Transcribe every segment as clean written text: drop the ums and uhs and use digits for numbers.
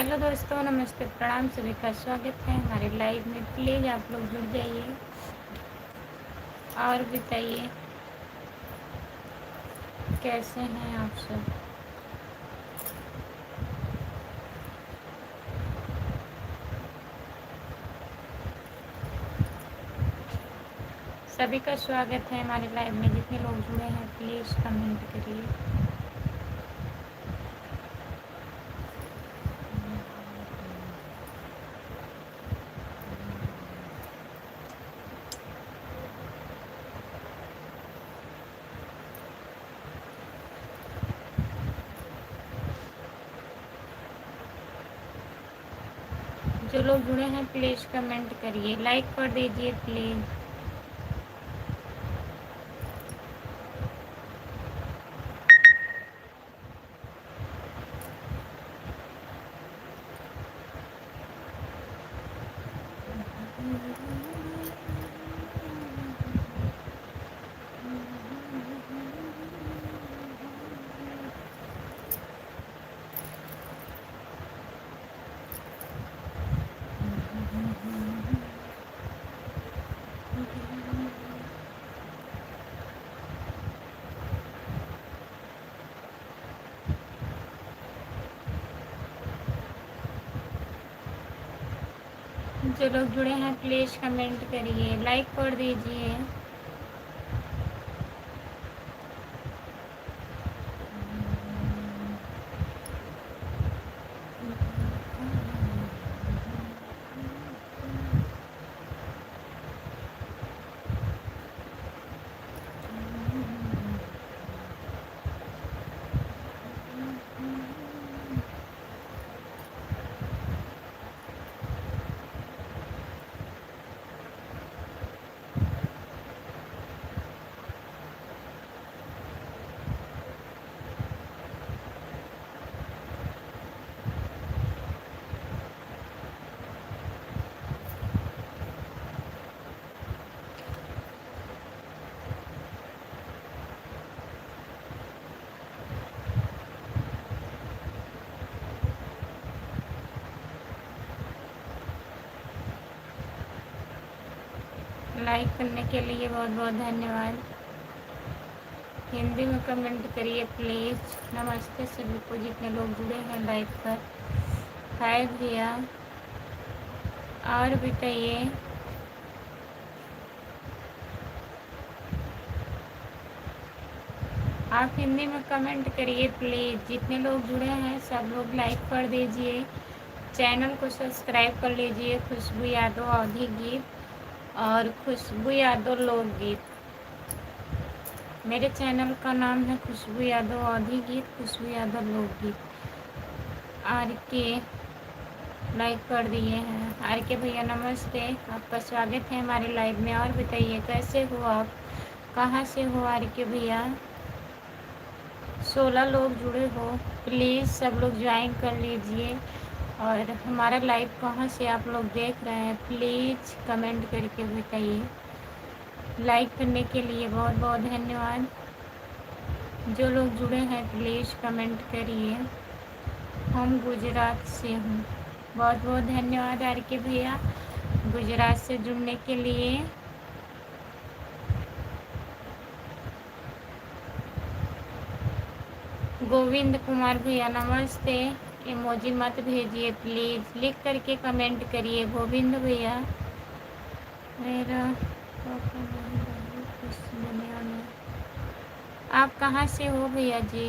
Hello दोस्तों, नमस्ते, प्रणाम, सभी का स्वागत है हमारे लाइव में। प्लीज़ आप लोग जुड़ जाइए और बताइए कैसे हैं आप सब। सभी का स्वागत है हमारे लाइव में। जितने लोग जुड़े हैं प्लीज़ कमेंट करिए। जो लोग जुड़े हैं प्लीज़ कमेंट करिए, लाइक कर दीजिए प्लीज़। जो लोग जुड़े हैं प्लीज़ कमेंट करिए, लाइक कर दीजिए। लाइक करने के लिए बहुत बहुत धन्यवाद। हिंदी में कमेंट करिए प्लीज़। नमस्ते सभी को जितने लोग जुड़े हैं लाइव पर। हाय भैया, और बताइए आप हिंदी में कमेंट करिए प्लीज़। जितने लोग जुड़े हैं सब लोग लाइक कर दीजिए, चैनल को सब्सक्राइब कर लीजिए। खुशबू यादव अवधी गीत और खुशबू यादव लोकगीत। मेरे चैनल का नाम है खुशबू यादव अवधी गीत, खुशबू यादव लोकगीत। आर के लाइक कर दिए हैं। आर के भैया नमस्ते, आपका स्वागत है हमारे लाइव में। और बताइए कैसे हो आप, कहाँ से हो आर के भैया। 16 लोग जुड़े हो, प्लीज़ सब लोग ज्वाइन कर लीजिए। और हमारा लाइव कहाँ से आप लोग देख रहे हैं प्लीज़ कमेंट करके बताइए। लाइक करने के लिए बहुत बहुत धन्यवाद। जो लोग जुड़े हैं प्लीज़ कमेंट करिए। हम गुजरात से हूँ। बहुत बहुत धन्यवाद आर के भैया गुजरात से जुड़ने के लिए। गोविंद कुमार भैया नमस्ते। इमोजी मत भेजिए प्लीज़, लिख करके कमेंट करिए। गोविंद भैया मेरा पापा नहीं रहे इस दुनिया में। आप कहाँ से हो भैया जी।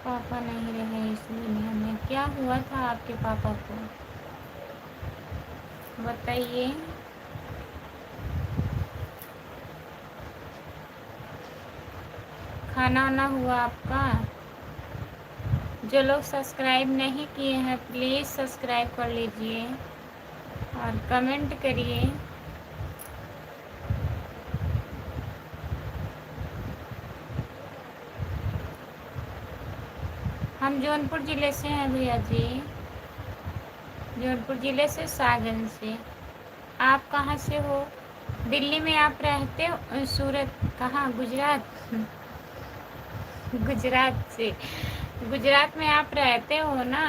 पापा नहीं रहे इस दुनिया में, क्या हुआ था आपके पापा को बताइए। खाना वाना हुआ आपका। जो लोग सब्सक्राइब नहीं किए हैं प्लीज़ सब्सक्राइब कर लीजिए और कमेंट करिए। हम जौनपुर ज़िले से हैं भैया जी, जौनपुर ज़िले से, सागन से। आप कहाँ से हो। दिल्ली में आप रहते हो, सूरत कहाँ, गुजरात। गुजरात से। गुजरात में आप रहते हो ना?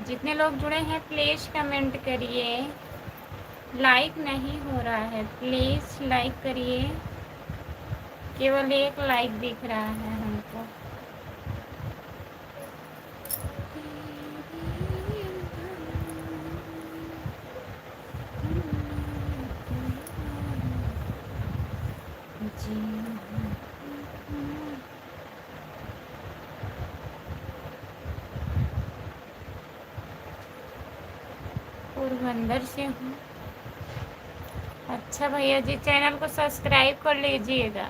जितने लोग जुड़े हैं प्लीज़ कमेंट करिए। लाइक नहीं हो रहा है, प्लीज़ लाइक करिए। केवल एक लाइक दिख रहा है हमको। जी पोरबंदर से हूँ। अच्छा भैया जी, चैनल को सब्सक्राइब कर लीजिएगा।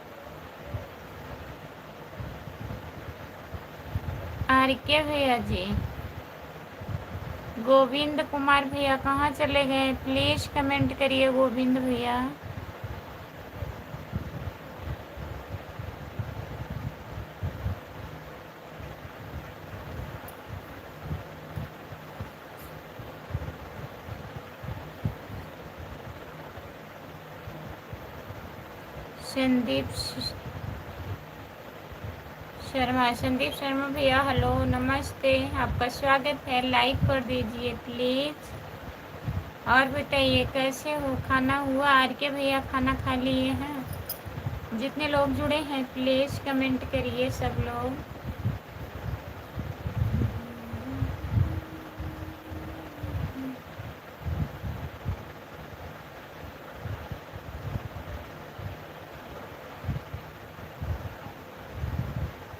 आरके भैया जी, गोविंद कुमार भैया कहाँ चले गए? प्लीज़ कमेंट करिए गोविंद भैया। संदीप शर्मा भैया हेलो नमस्ते, आपका स्वागत है। लाइक कर दीजिए प्लीज़। और बताइए कैसे हो? खाना हुआ? आरके भैया खाना खा लिए हैं? जितने लोग जुड़े हैं प्लीज़ कमेंट करिए सब लोग।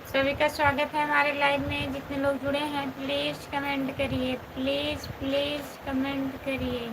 सभी का स्वागत है हमारे लाइव में। जितने लोग जुड़े हैं प्लीज़ कमेंट करिए, प्लीज़ प्लीज़ कमेंट करिए।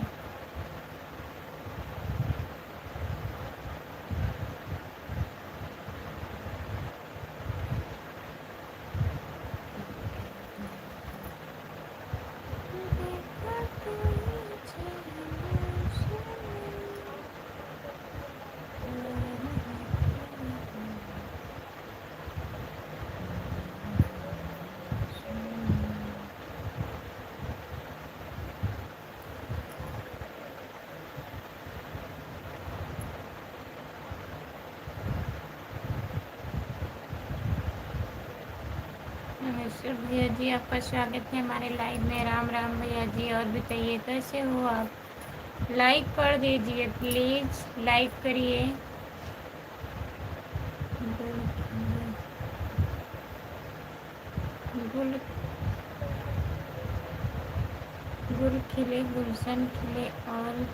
नमस्कार भैया जी, आपका स्वागत है हमारे लाइव में। राम राम भैया जी। और बताइए कैसे हो आप? लाइक कर दीजिए प्लीज़, लाइक करिए। गुल गुल खिले, गुलशन खिले और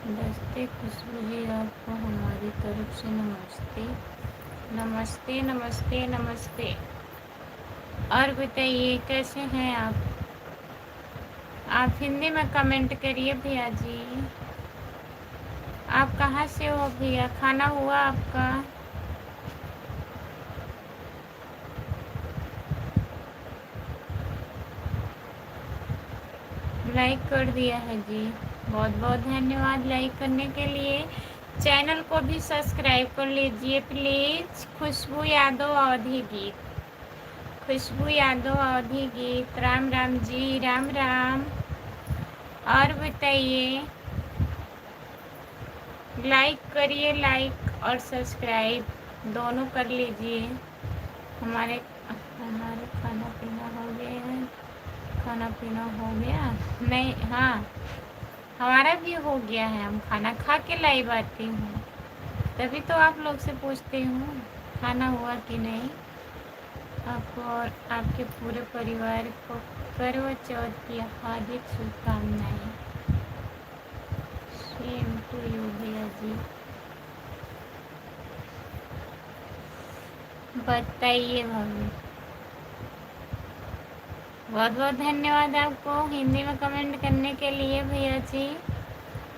दस्ते खुशबू जी, आपको हमारी तरफ से नमस्ते नमस्ते नमस्ते नमस्ते। और बताइए कैसे हैं आप? आप हिंदी में कमेंट करिए भैया जी। आप कहाँ से हो भैया? खाना हुआ आपका? लाइक कर दिया है जी, बहुत बहुत धन्यवाद लाइक करने के लिए। चैनल को भी सब्सक्राइब कर लीजिए प्लीज़। खुशबू यादव अवधी गीत, खुशबू यादव अवधी गीत। राम राम जी, राम राम। और बताइए, लाइक करिए, लाइक और सब्सक्राइब दोनों कर लीजिए। हमारे हमारे खाना पीना हो गया है। खाना पीना हो गया? नहीं, हाँ हमारा भी हो गया है। हम खाना खा के लाइव आती हूँ, तभी तो आप लोग से पूछती हूँ खाना हुआ कि नहीं। आपको और आपके पूरे परिवार को करवा चौथ की हार्दिक शुभकामनाएं। सेम टू यू भैया जी। बताइए भाभी। बहुत बहुत धन्यवाद आपको हिंदी में कमेंट करने के लिए भैया जी।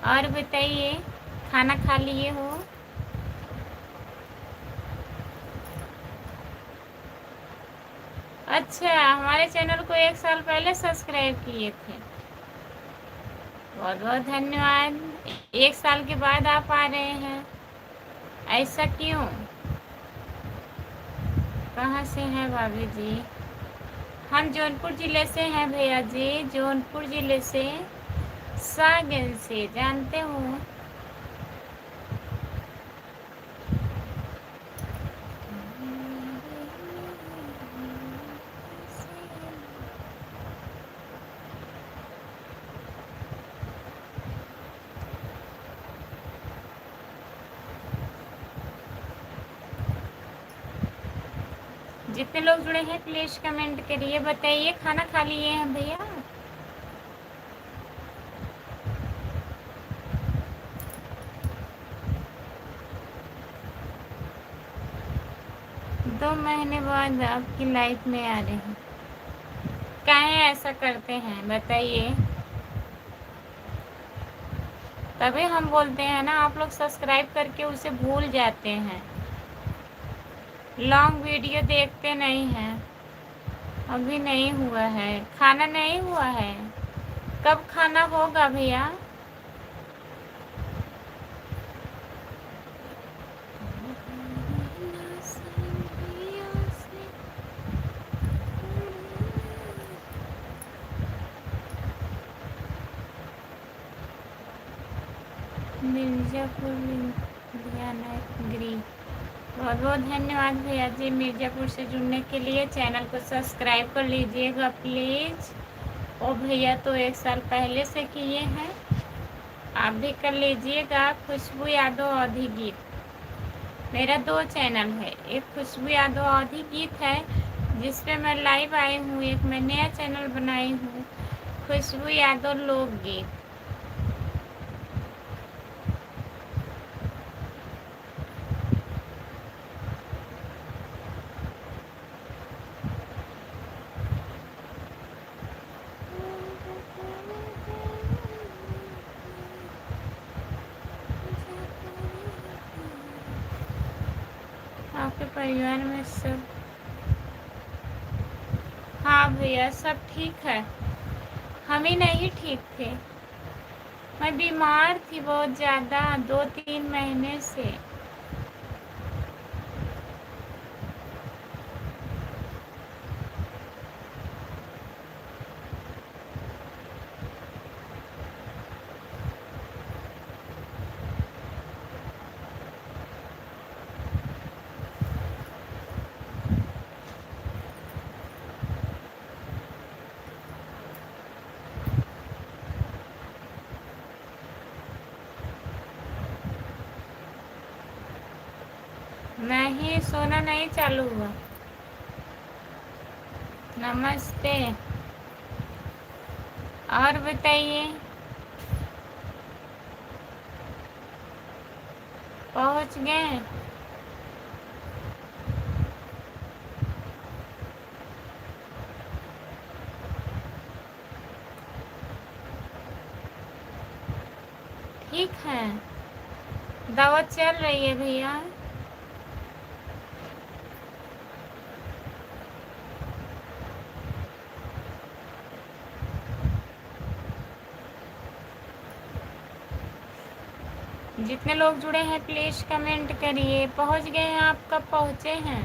और बताइए, खाना खा लिए हो? अच्छा, हमारे चैनल को 1 साल पहले सब्सक्राइब किए थे। बहुत बहुत धन्यवाद। 1 साल के बाद आप आ रहे हैं, ऐसा क्यों? कहाँ से हैं भाभी जी? हम जौनपुर ज़िले से हैं भैया जी, जौनपुर ज़िले से, सागन से, जानते हो? जितने लोग जुड़े हैं प्लीज कमेंट करिए, बताइए खाना खा लिए हैं भैया? दो महीने बाद आपकी लाइफ में आ रहे हैं, काहे ऐसा करते हैं बताइए? तभी हम बोलते हैं ना, आप लोग सब्सक्राइब करके उसे भूल जाते हैं, लॉन्ग वीडियो देखते नहीं हैं। अभी नहीं हुआ है, खाना नहीं हुआ है, कब खाना होगा भैया? मिर्ज़ापुर गिरी, बहुत बहुत धन्यवाद भैया जी मिर्ज़ापुर से जुड़ने के लिए। चैनल को सब्सक्राइब कर लीजिएगा प्लीज़। ओ भैया तो 1 साल पहले से किए हैं, आप भी कर लीजिएगा। खुशबू यादव अवधी गीत, मेरा 2 चैनल है, एक खुशबू यादव अवधी गीत है जिस पे मैं लाइव आई हूँ, एक मैं नया चैनल बनाई हूँ खुशबू यादव लोकगीत। आपके परिवार में सब? हाँ भैया सब ठीक है, हम ही नहीं ठीक थे, मैं बीमार थी बहुत ज़्यादा 2-3 महीने से। नहीं, सोना नहीं चालू हुआ। नमस्ते, और बताइए, पहुंच गए? ठीक है, दवा चल रही है भैया? जितने लोग जुड़े हैं प्लीज कमेंट करिए, पहुंच गए हैं आप, कब पहुंचे हैं?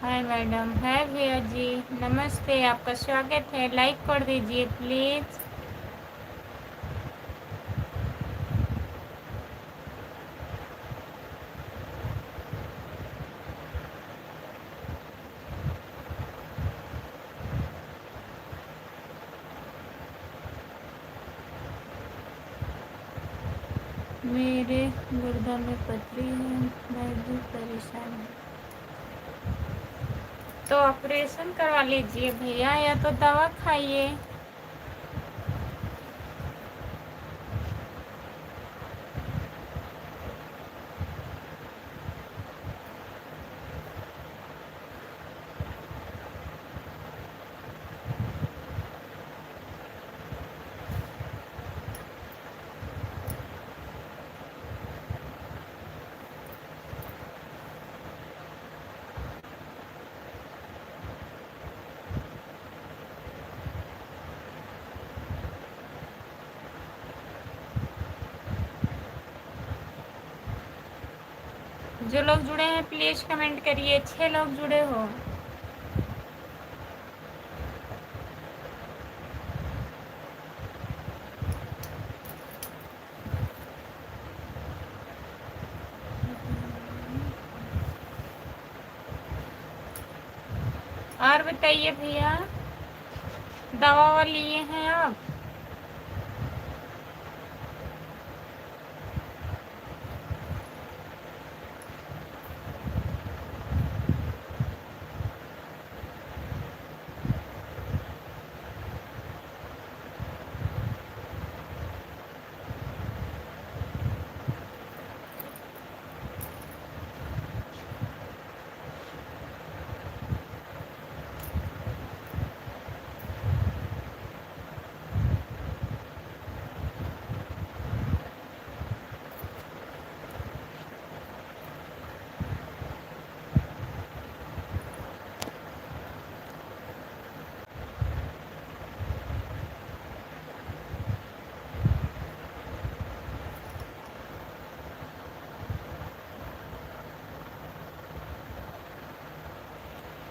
हाय मैडम, है भैया जी, नमस्ते, आपका स्वागत है, लाइक कर दीजिए प्लीज। मेरे गुर्दा में पथरी है, मैं भी परेशान हूँ। तो ऑपरेशन करवा लीजिए भैया, या तो दवा खाइए। जो लोग जुड़े हैं प्लीज़ कमेंट करिए। 6 लोग जुड़े हो। और बताइए भैया, दवा लिए हैं आप?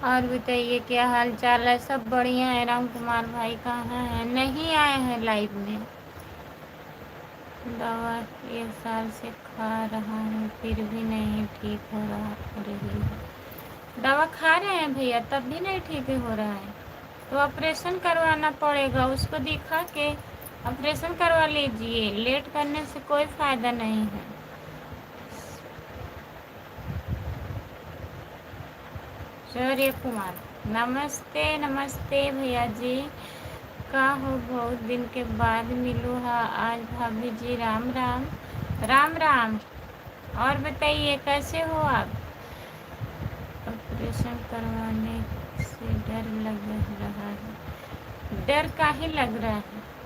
और बताइए क्या हाल चाल है? सब बढ़िया है। राम कुमार भाई कहाँ हैं? नहीं आए हैं लाइव में। दवा 1 साल से खा रहा हूँ फिर भी नहीं ठीक हो रही है। दवा खा रहे हैं भैया तब भी नहीं ठीक हो रहा है तो ऑपरेशन करवाना पड़ेगा। उसको दिखा के ऑपरेशन करवा लीजिए। लेट करने से कोई फ़ायदा नहीं है। सूर्य कुमार नमस्ते। नमस्ते भैया जी, का हो? बहुत दिन के बाद मिलू हा आज भाभी जी। राम राम। राम राम। और बताइए कैसे हो आप? ऑपरेशन करवाने से डर लग रहा है। डर काहे लग रहा है?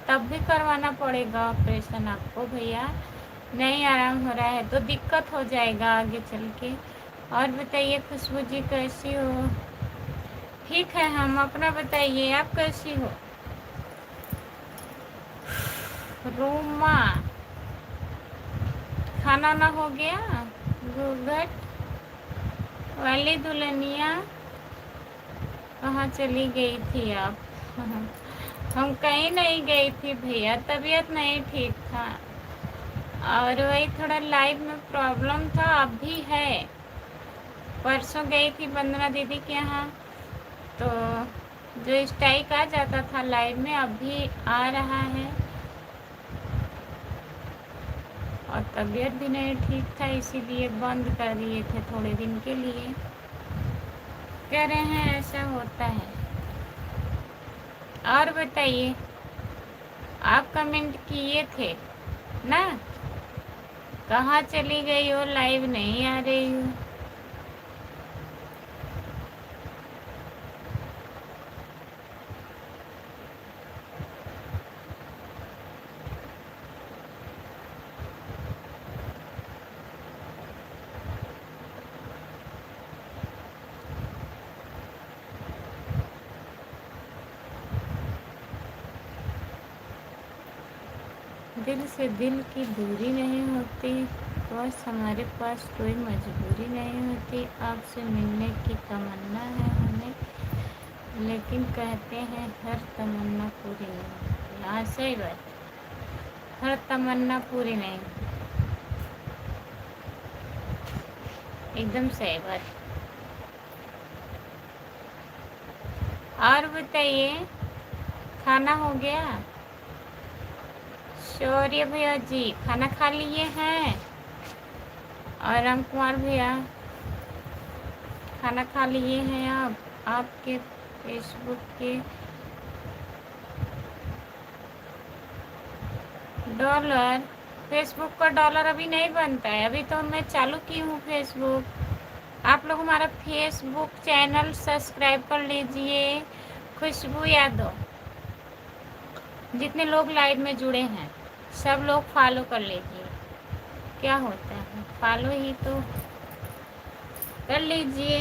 तब भी करवाना पड़ेगा ऑपरेशन आपको भैया। नहीं आराम हो रहा है तो दिक्कत हो जाएगा आगे चल के। और बताइए खुशबू जी कैसी हो? ठीक है हम। अपना बताइए आप कैसी हो? रोमा, खाना ना हो गया? घूंघट वाली दुल्हनिया कहाँ चली गई थी आप? हम कहीं नहीं गई थी भैया, तबीयत नहीं ठीक था और वही थोड़ा लाइव में प्रॉब्लम था। अब भी है। परसों गई थी वंदना दीदी के यहाँ तो जो स्ट्राइक आ जाता था लाइव में अब भी आ रहा है और तबीयत भी नहीं ठीक था इसीलिए बंद कर दिए थे थोड़े दिन के लिए। कह रहे हैं ऐसा होता है। और बताइए, आप कमेंट किए थे ना? कहाँ चली गई हो? लाइव नहीं आ रही हो। दिल से दिल की दूरी नहीं होती, बस हमारे पास कोई मजबूरी नहीं होती। आपसे मिलने की तमन्ना है हमें, लेकिन कहते हैं हर तमन्ना पूरी नहीं होती। हाँ सही बात, हर तमन्ना पूरी नहीं होती। एकदम सही बात। और बताइए, खाना हो गया? शौर्य भैया जी खाना खा लिए हैं? और राम कुमार भैया खाना खा लिए हैं आप? आपके फेसबुक के डॉलर, फेसबुक का डॉलर अभी नहीं बनता है। अभी तो मैं चालू की हूँ फेसबुक। आप लोग हमारा फेसबुक चैनल सब्सक्राइब कर लीजिए। खुशबू यादव, जितने लोग लाइव में जुड़े हैं सब लोग फॉलो कर लीजिए। क्या होता है, फॉलो ही तो कर लीजिए।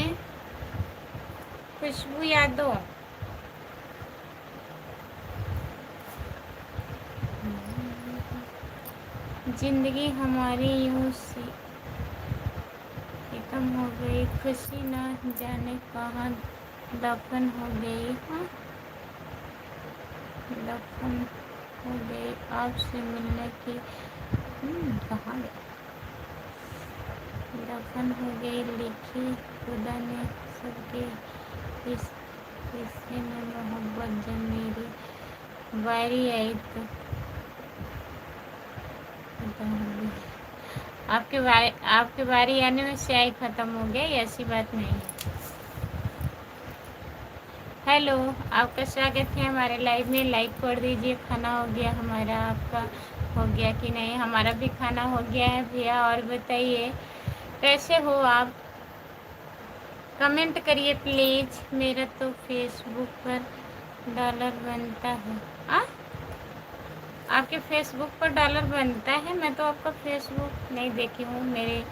खुशबू यादव। जिंदगी हमारी यूं सी ख़त्म हो गई, खुशी ना जाने कहाँ दफन हो गई। हाँ, दफन हो गई आपसे मिलने की। कहाँ गई? दफन हो गई लिखी खुदा ने सबके इस हिस्से में मोहब्बत जब मेरी बारी आई तो खत्म हो गई। आपके बारी आने में स्याही ख़त्म हो गई, ऐसी बात नहीं है। हेलो, आपका स्वागत है हमारे लाइव में। लाइक कर दीजिए। खाना हो गया हमारा, आपका हो गया कि नहीं? हमारा भी खाना हो गया है भैया। और बताइए कैसे हो आप? कमेंट करिए प्लीज़। मेरा तो फेसबुक पर डॉलर बनता है। आ? आपके फेसबुक पर डॉलर बनता है? मैं तो आपका फेसबुक नहीं देखी हूँ। मेरे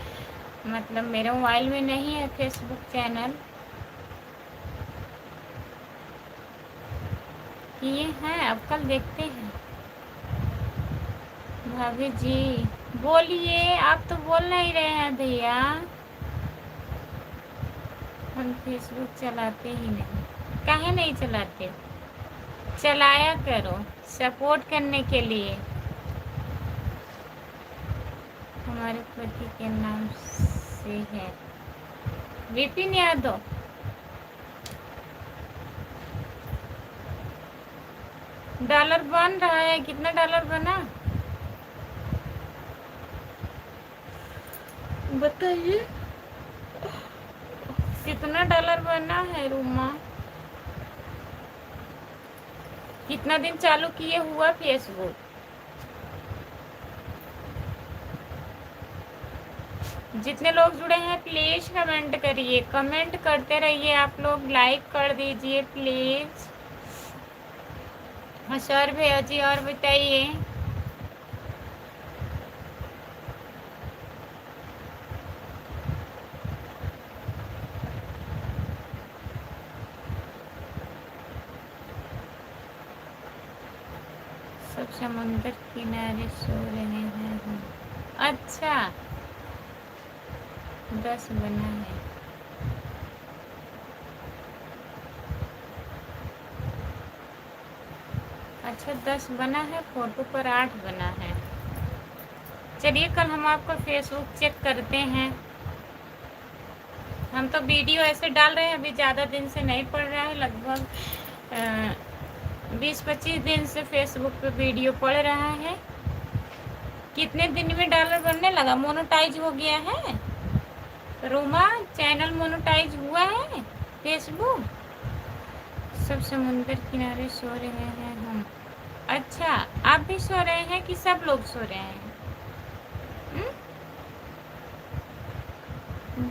मोबाइल में नहीं है फेसबुक चैनल। किए हैं, अब कल देखते हैं। भाभी जी बोलिए, आप तो बोल नहीं रहे हैं भैया। हम फेसबुक चलाते ही नहीं। काहे नहीं चलाते? चलाया करो, सपोर्ट करने के लिए। हमारे पति के नाम से है विपिन यादव। डॉलर बन रहा है? कितना डॉलर बना बताइए। कितना डॉलर बना है रूमा? कितना दिन चालू किए हुआ फेसबुक? जितने लोग जुड़े हैं प्लीज़ कमेंट करिए। कमेंट करते रहिए आप लोग, लाइक कर दीजिए प्लीज़। हाँ सर भैया जी, और बताइए। सब समुंदर किनारे सो रहे हैं हम। अच्छा, 10 बना है। अच्छा 10 बना है, फोटो पर 8 बना है। चलिए कल हम आपका फेसबुक चेक करते हैं। हम तो वीडियो ऐसे डाल रहे हैं, अभी ज़्यादा दिन से नहीं पड़ रहा है। लगभग 20-25 दिन से फेसबुक पे वीडियो पड़ रहा है। कितने दिन में डॉलर बनने लगा? मोनेटाइज हो गया है रोमा? चैनल मोनेटाइज हुआ है फेसबुक? सब समुंदर किनारे सो रहे हैं हम। अच्छा, आप भी सो रहे हैं कि सब लोग सो रहे हैं?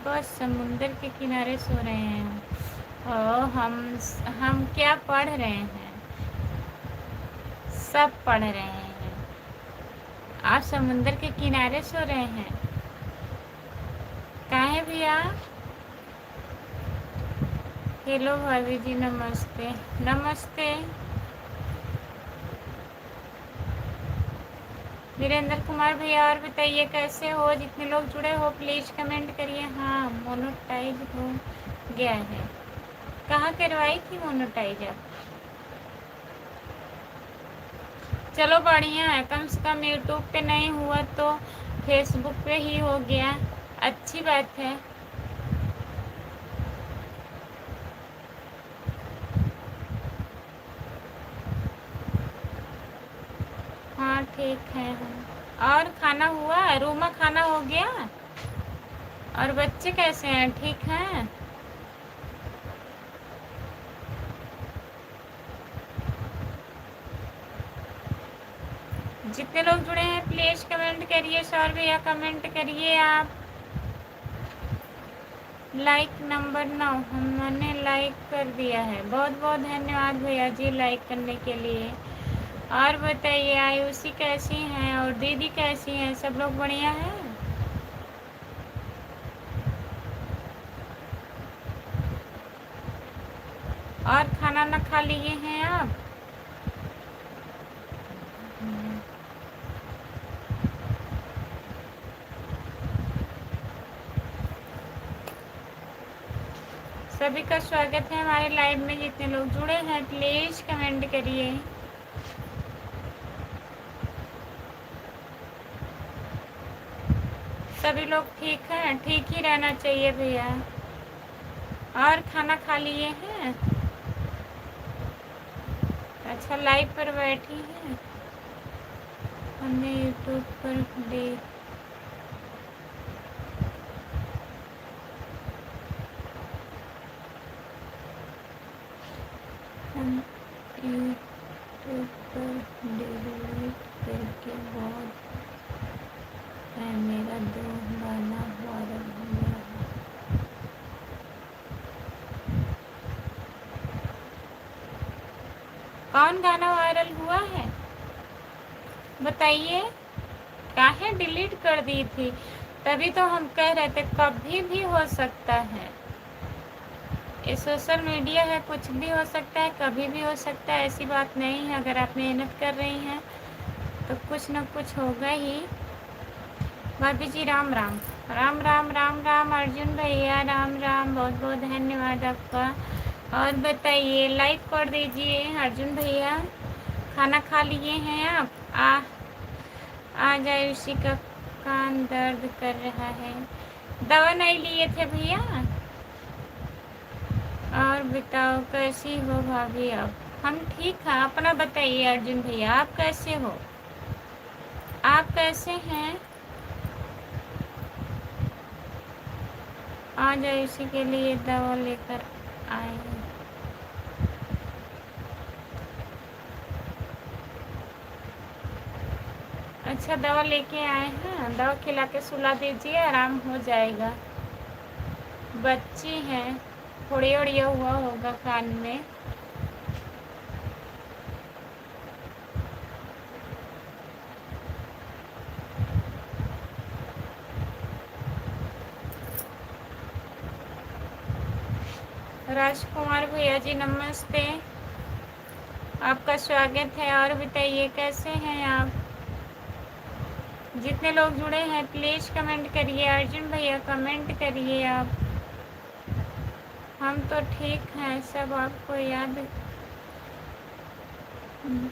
बस समुंदर के किनारे सो रहे हैं। ओ, हम क्या पढ़ रहे हैं? सब पढ़ रहे हैं। आप समुंदर के किनारे सो रहे हैं? काहे भैया? हेलो भाभी जी, नमस्ते। नमस्ते वीरेंद्र कुमार भैया। और बताइए कैसे हो? जितने लोग जुड़े हो प्लीज़ कमेंट करिए। हाँ, मोनेटाइज हो गया है। कहाँ करवाई थी मोनेटाइज आप? चलो बढ़िया है, कम से कम यूट्यूब पे नहीं हुआ तो फेसबुक पे ही हो गया। अच्छी बात है। हाँ ठीक है। और खाना हुआ? रूमा खाना हो गया? और बच्चे कैसे हैं? ठीक हैं? जितने लोग जुड़े हैं प्लीज़ कमेंट करिए। सर भैया कमेंट करिए आप। लाइक नंबर 9 हमने लाइक कर दिया है। बहुत बहुत धन्यवाद भैया जी लाइक करने के लिए। और बताइए आयुषी कैसी हैं और दीदी कैसी हैं? सब लोग बढ़िया हैं? और खाना ना खा लिए हैं आप? सभी का स्वागत है हमारे लाइव में। जितने लोग जुड़े हैं प्लीज़ कमेंट करिए। सभी लोग ठीक हैं? ठीक ही रहना चाहिए भैया। और खाना खा लिए हैं? अच्छा, लाइव पर बैठी हैं। हमने यूट्यूब पर हम यूट्यूब पर डिलीट करके बहुत है, मेरा 2 गाना वायरल हो गया है। कौन गाना वायरल हुआ है बताइए? काहे डिलीट कर दी थी? तभी तो हम कह रहे थे कभी भी हो सकता है। ये सोशल मीडिया है, कुछ भी हो सकता है, कभी भी हो सकता है। ऐसी बात नहीं है। अगर आप मेहनत कर रही हैं तो कुछ न कुछ होगा ही। भाभी जी राम राम। राम राम राम राम। अर्जुन भैया राम राम, बहुत बहुत धन्यवाद आपका। और बताइए, लाइक कर दीजिए अर्जुन भैया। खाना खा लिए हैं आप? आ जाए। उसी का कान दर्द कर रहा है। दवा नहीं लिए थे भैया? और बताओ कैसी हो भाभी आप? हम ठीक हैं। अपना बताइए अर्जुन भैया, आप कैसे हो? आप कैसे हैं? आ जाए, इसी के लिए दवा लेकर आए। अच्छा, दवा लेके आए हैं। दवा खिला के सुला दीजिए, आराम हो जाएगा। बच्ची हैं, थोड़ी उड़िया हुआ होगा कान में। राजकुमार भैया जी नमस्ते, आपका स्वागत है। और बताइए कैसे हैं आप? जितने लोग जुड़े हैं प्लीज़ कमेंट करिए। अर्जुन भैया कमेंट करिए आप। हम तो ठीक हैं सब। आपको याद,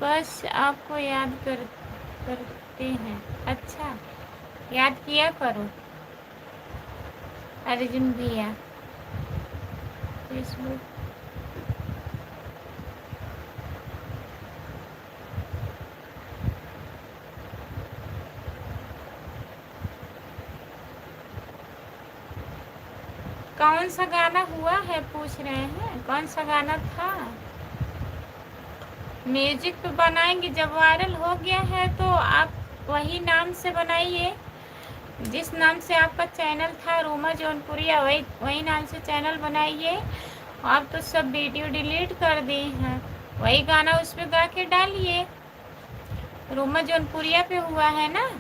बस आपको याद करते हैं। अच्छा, याद किया करो अर्जुन भैया। फेसबुक कौन सा गाना हुआ है पूछ रहे हैं? कौन सा गाना था? म्यूजिक पे बनाएंगे। जब वायरल हो गया है तो आप वही नाम से बनाइए जिस नाम से आपका चैनल था, रोमा जौनपुरिया, वही नाम से चैनल बनाइए। आप तो सब वीडियो डिलीट कर दी हैं। वही गाना उस पर गा के डालिए। रोमा जौनपुरिया पे हुआ है ना?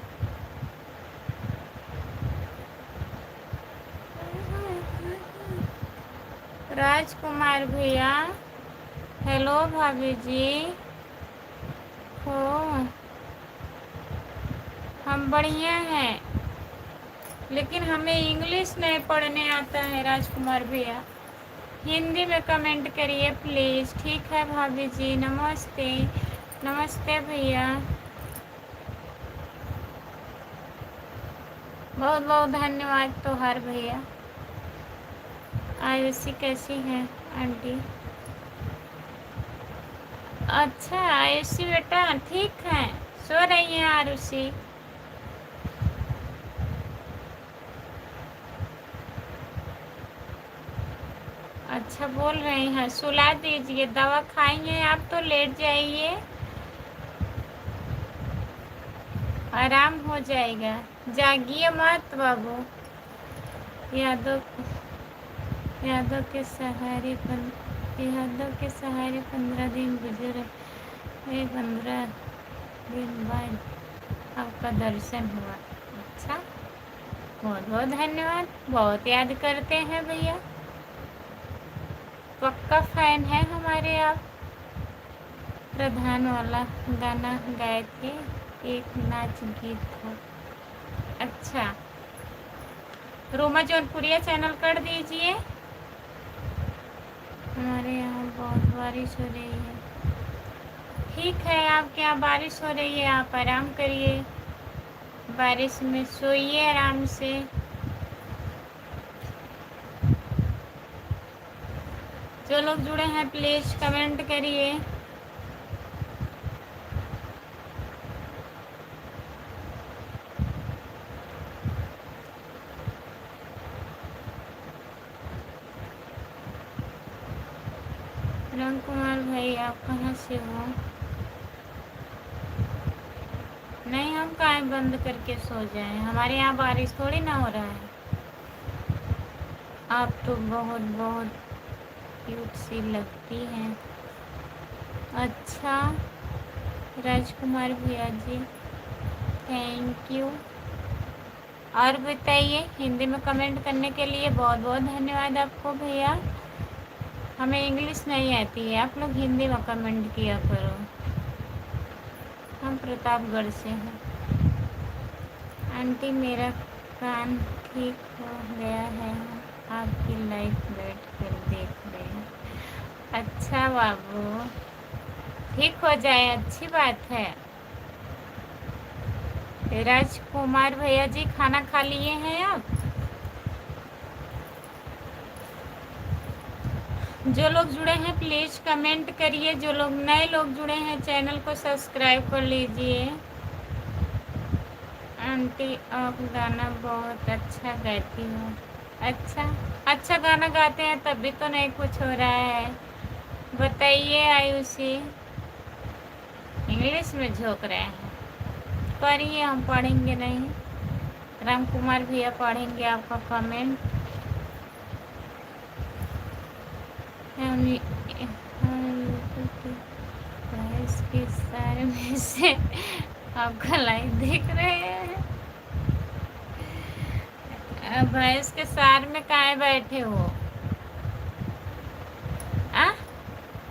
राजकुमार भैया हेलो। भाभी जी हो? हम बढ़िया हैं, लेकिन हमें इंग्लिश नहीं पढ़ने आता है राजकुमार भैया। हिंदी में कमेंट करिए प्लीज़। ठीक है भाभी जी, नमस्ते। नमस्ते भैया, बहुत बहुत धन्यवाद तोहार भैया। आयुषी कैसी है आंटी? अच्छा आयुषी बेटा ठीक है, सो रही हैं आरुषि? अच्छा बोल रही हैं, सुला दीजिए। दवा खाएंगे आप तो लेट जाइए, आराम हो जाएगा। जागिए मत बाबू। यादों यादों के सहारे 15 दिन गुजरे। 15 दिन बाद आपका दर्शन हुआ। अच्छा, बहुत बहुत धन्यवाद। बहुत याद करते हैं भैया, पक्का फैन है हमारे आप। प्रधान वाला गाना गाए थे, एक नाच गीत था। अच्छा, रोमा जौनपुरिया चैनल कर दीजिए। हमारे यहाँ बहुत बारिश हो रही है। ठीक है, आपके यहाँ बारिश हो रही है, आप आराम करिए, बारिश में सोइए आराम से। जो लोग जुड़े हैं प्लीज़ कमेंट करिए। राम कुमार भाई, आप कहाँ से हो? नहीं, हम काहे बंद करके सो जाएं, हमारे यहाँ बारिश थोड़ी ना हो रहा है। आप तो बहुत बहुत क्यूट सी लगती हैं। अच्छा राजकुमार भैया जी, थैंक यू। और बताइए, हिंदी में कमेंट करने के लिए बहुत बहुत धन्यवाद आपको भैया। हमें इंग्लिश नहीं आती है, आप लोग हिंदी में कमेंट किया करो। हम प्रतापगढ़ से हैं। आंटी, मेरा कान ठीक हो गया है, हम आपकी लाइव बैठ कर देख रहे हैं। अच्छा बाबू, ठीक हो जाए, अच्छी बात है। राजकुमार भैया जी, खाना खा लिए हैं आप? जो लोग जुड़े हैं प्लीज़ कमेंट करिए। जो लोग नए लोग जुड़े हैं चैनल को सब्सक्राइब कर लीजिए। आंटी, आप गाना बहुत अच्छा गाती हो। अच्छा, अच्छा गाना गाते हैं तभी तो नहीं कुछ हो रहा है। बताइए आयुषी, इंग्लिश में झोंक रहे हैं। करिए, हम पढ़ेंगे नहीं। राम कुमार भैया पढ़ेंगे आपका कमेंट। भैंस के सारे में से आपका लाइव देख रहे हैं। भैंस के सार में काहे बैठे हो? आ?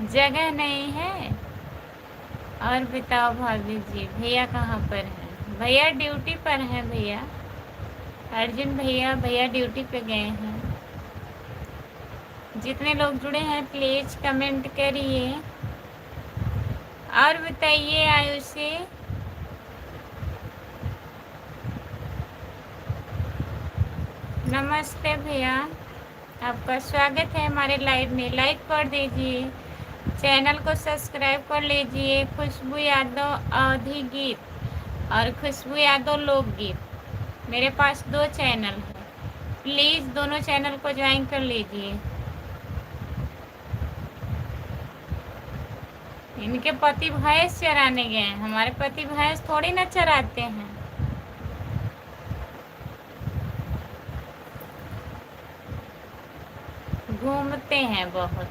जगह नहीं है? और बताओ भाभी जी, भैया कहाँ पर हैं? भैया ड्यूटी पर हैं भैया। अर्जुन भैया, भैया ड्यूटी पे गए हैं। जितने लोग जुड़े हैं प्लीज कमेंट करिए। और बताइए आयुषी। नमस्ते भैया, आपका स्वागत है हमारे लाइव में। लाइक कर दीजिए, चैनल को सब्सक्राइब कर लीजिए। खुशबू यादव अवधी गीत और खुशबू यादव लोकगीत, मेरे पास 2 चैनल है। प्लीज़ दोनों चैनल को ज्वाइन कर लीजिए। इनके पति भैंस चराने गए हैं, हमारे पति भैंस थोड़ी ना चराते हैं। घूमते हैं बहुत।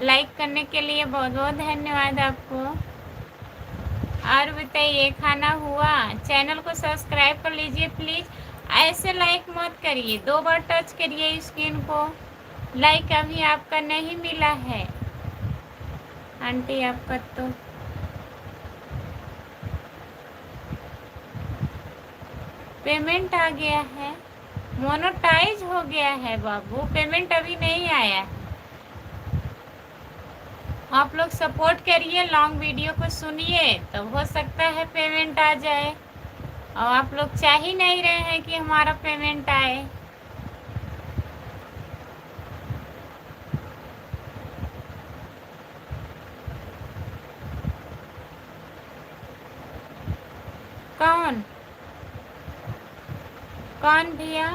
लाइक करने के लिए बहुत बहुत धन्यवाद आपको। और बताइए, खाना हुआ? चैनल को सब्सक्राइब कर लीजिए प्लीज़। ऐसे लाइक मत करिए, 2 बार टच करिए स्क्रीन को। लाइक अभी आपका नहीं मिला है। आंटी, आपका तो पेमेंट आ गया है, मोनेटाइज हो गया है बाबू, पेमेंट अभी नहीं आया। आप लोग सपोर्ट करिए, लॉन्ग वीडियो को सुनिए, तब हो सकता है पेमेंट आ जाए। और आप लोग चाह ही नहीं रहे हैं कि हमारा पेमेंट आए। कौन कौन भैया?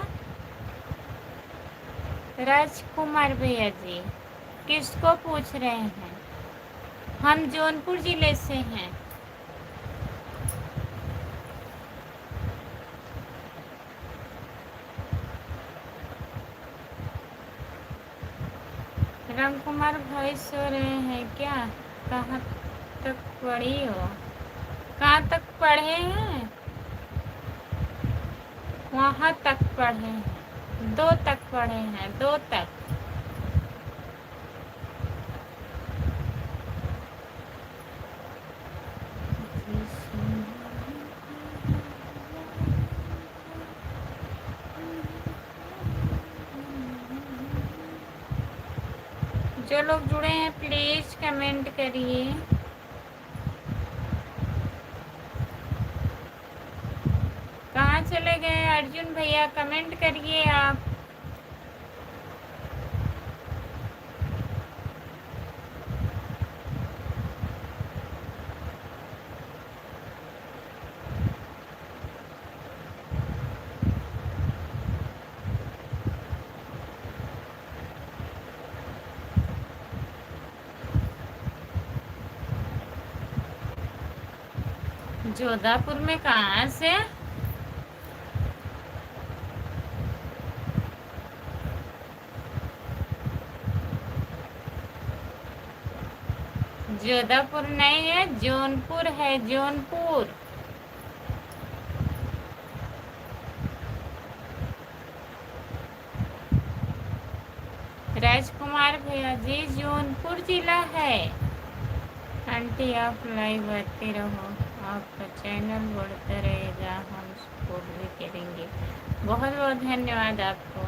राजकुमार भैया जी, किसको पूछ रहे हैं? हम जौनपुर जिले से हैं। राम कुमार भाई सो रहे हैं क्या? कहाँ तक पढ़ी हो? कहाँ तक पढ़े हैं? वहाँ तक पढ़े हैं, 2 तक पढ़े हैं, 2 तक। जो लोग जुड़े हैं प्लीज़ कमेंट करिए। कहाँ चले गए अर्जुन भैया, कमेंट करिए आप। जोधापुर में कहाँ से? जोधापुर नहीं है, जौनपुर है, जौनपुर। राजकुमार भैया जी, जौनपुर जिला है। आंटी आप लाइव आते रहो, आपका चैनल बढ़ता रहेगा, हम सपोर्ट भी करेंगे। बहुत बहुत धन्यवाद आपको।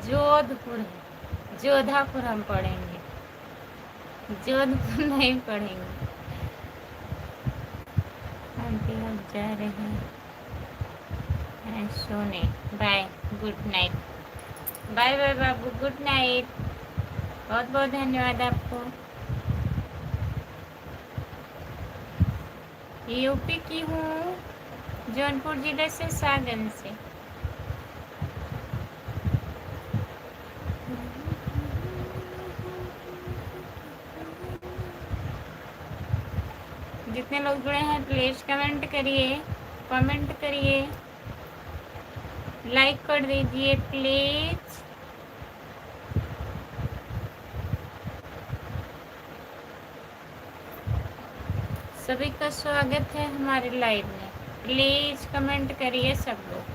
जोधपुर है, जोधापुर हम पढ़ेंगे, जोधपुर नहीं पढ़ेंगे। आंटी आप जा रहे हैं सोने, bye, good night. Bye bye बाबू, गुड नाइट। बहुत बहुत धन्यवाद आपको। यूपी की हूँ, जौनपुर जिले से, सागन से। जितने लोग जुड़े हैं प्लीज कमेंट करिए, कमेंट करिए, लाइक कर दीजिए प्लीज। सभी का स्वागत है हमारे लाइव में। प्लीज कमेंट करिए सब लोग।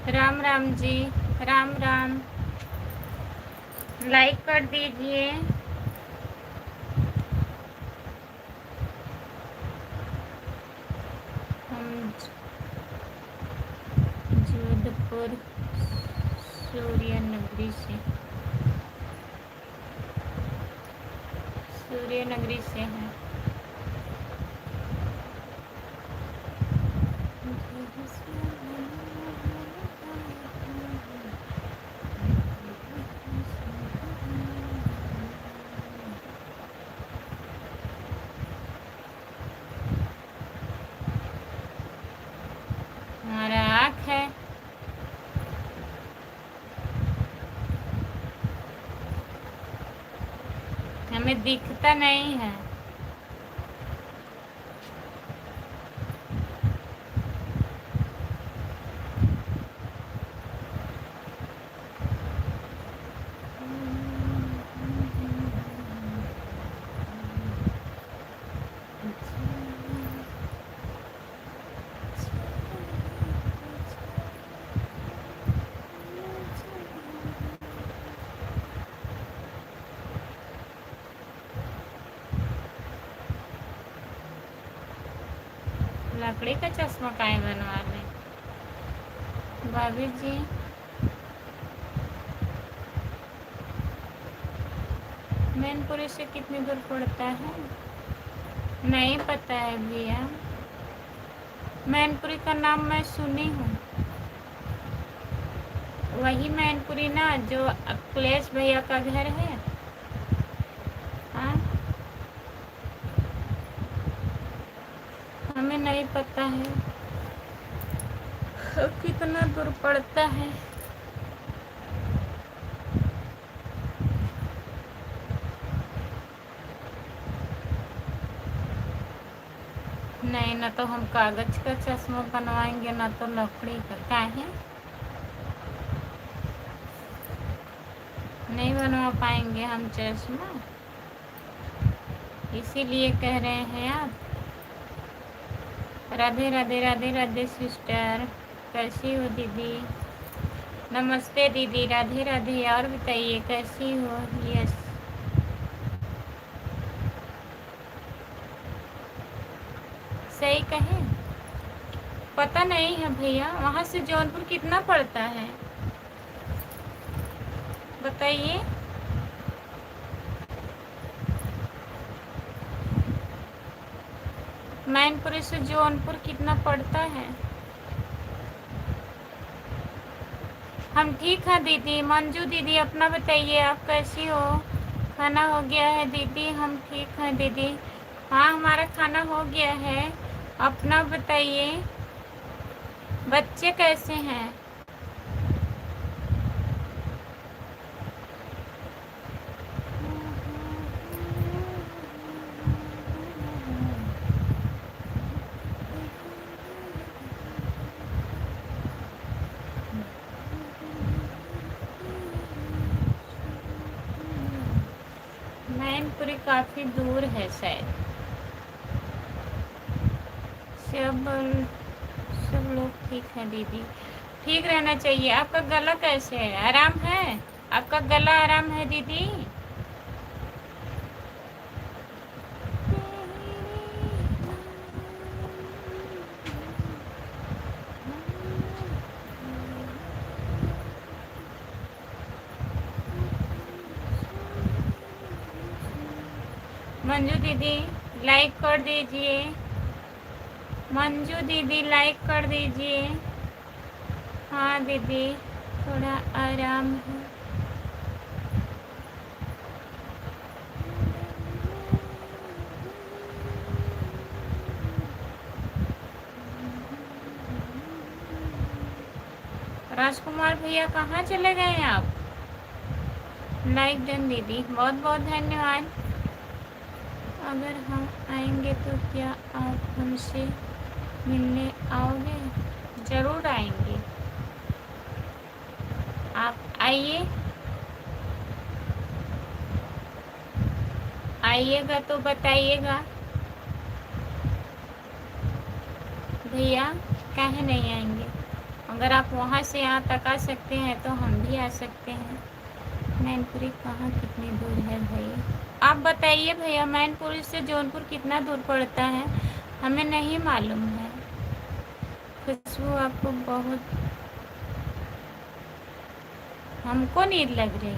राम राम जी, राम राम। लाइक कर दीजिए। हम जोधपुर सूर्य नगरी से, सूर्य नगरी से हैं। हमारा आँख है, हमें दिखता नहीं है। लकड़ी का चश्मा काहे बनवा रहे भाभी जी? मैनपुरी से कितनी दूर पड़ता है? नहीं पता है भैया, मैनपुरी का नाम मैं सुनी हूँ। वही मैनपुरी ना जो अखिलेश भैया का घर है। हाँ, हमें नहीं पता है कितना दूर पड़ता है। नहीं, ना तो हम कागज का चश्मा बनवाएंगे, ना तो लकड़ी का। काहे नहीं बनवा पाएंगे हम चश्मा? इसीलिए कह रहे हैं आप। राधे राधे राधे राधे सिस्टर, कैसी हो दीदी? नमस्ते दीदी, राधे राधे। और बताइए कैसी हो? यस, सही कहें, पता नहीं है भैया। वहाँ से जौनपुर कितना पड़ता है बताइए? मैनपुरी से जौनपुर कितना पड़ता है? हम ठीक हैं दीदी। मंजू दीदी अपना बताइए, आप कैसी हो? खाना हो गया है दीदी? हम ठीक हैं दीदी। हाँ, हमारा खाना हो गया है। अपना बताइए, बच्चे कैसे हैं? मैनपुरी काफ़ी दूर है शायद। सब सब लोग ठीक हैं दीदी। ठीक रहना चाहिए। आपका गला कैसे है? आराम है? आपका गला आराम है दीदी? मंजू दीदी लाइक कर दीजिए। मंजू दीदी लाइक कर दीजिए। हाँ दीदी, थोड़ा आराम है। राजकुमार भैया कहाँ चले गए हैं आप? लाइक डन दीदी, बहुत बहुत धन्यवाद। अगर हम आएंगे तो क्या आप हमसे मिलने आओगे? ज़रूर आएंगे। आप आइए, आइएगा तो बताइएगा भैया, काहे नहीं आएंगे? अगर आप वहाँ से यहाँ तक आ सकते हैं तो हम भी आ सकते हैं। मैनपुरी कहाँ कितनी दूर है भैया? आप बताइए भैया, मैनपुरी से जौनपुर कितना दूर पड़ता है? हमें नहीं मालूम है। खुशबू आपको बहुत, हमको नींद लग रही,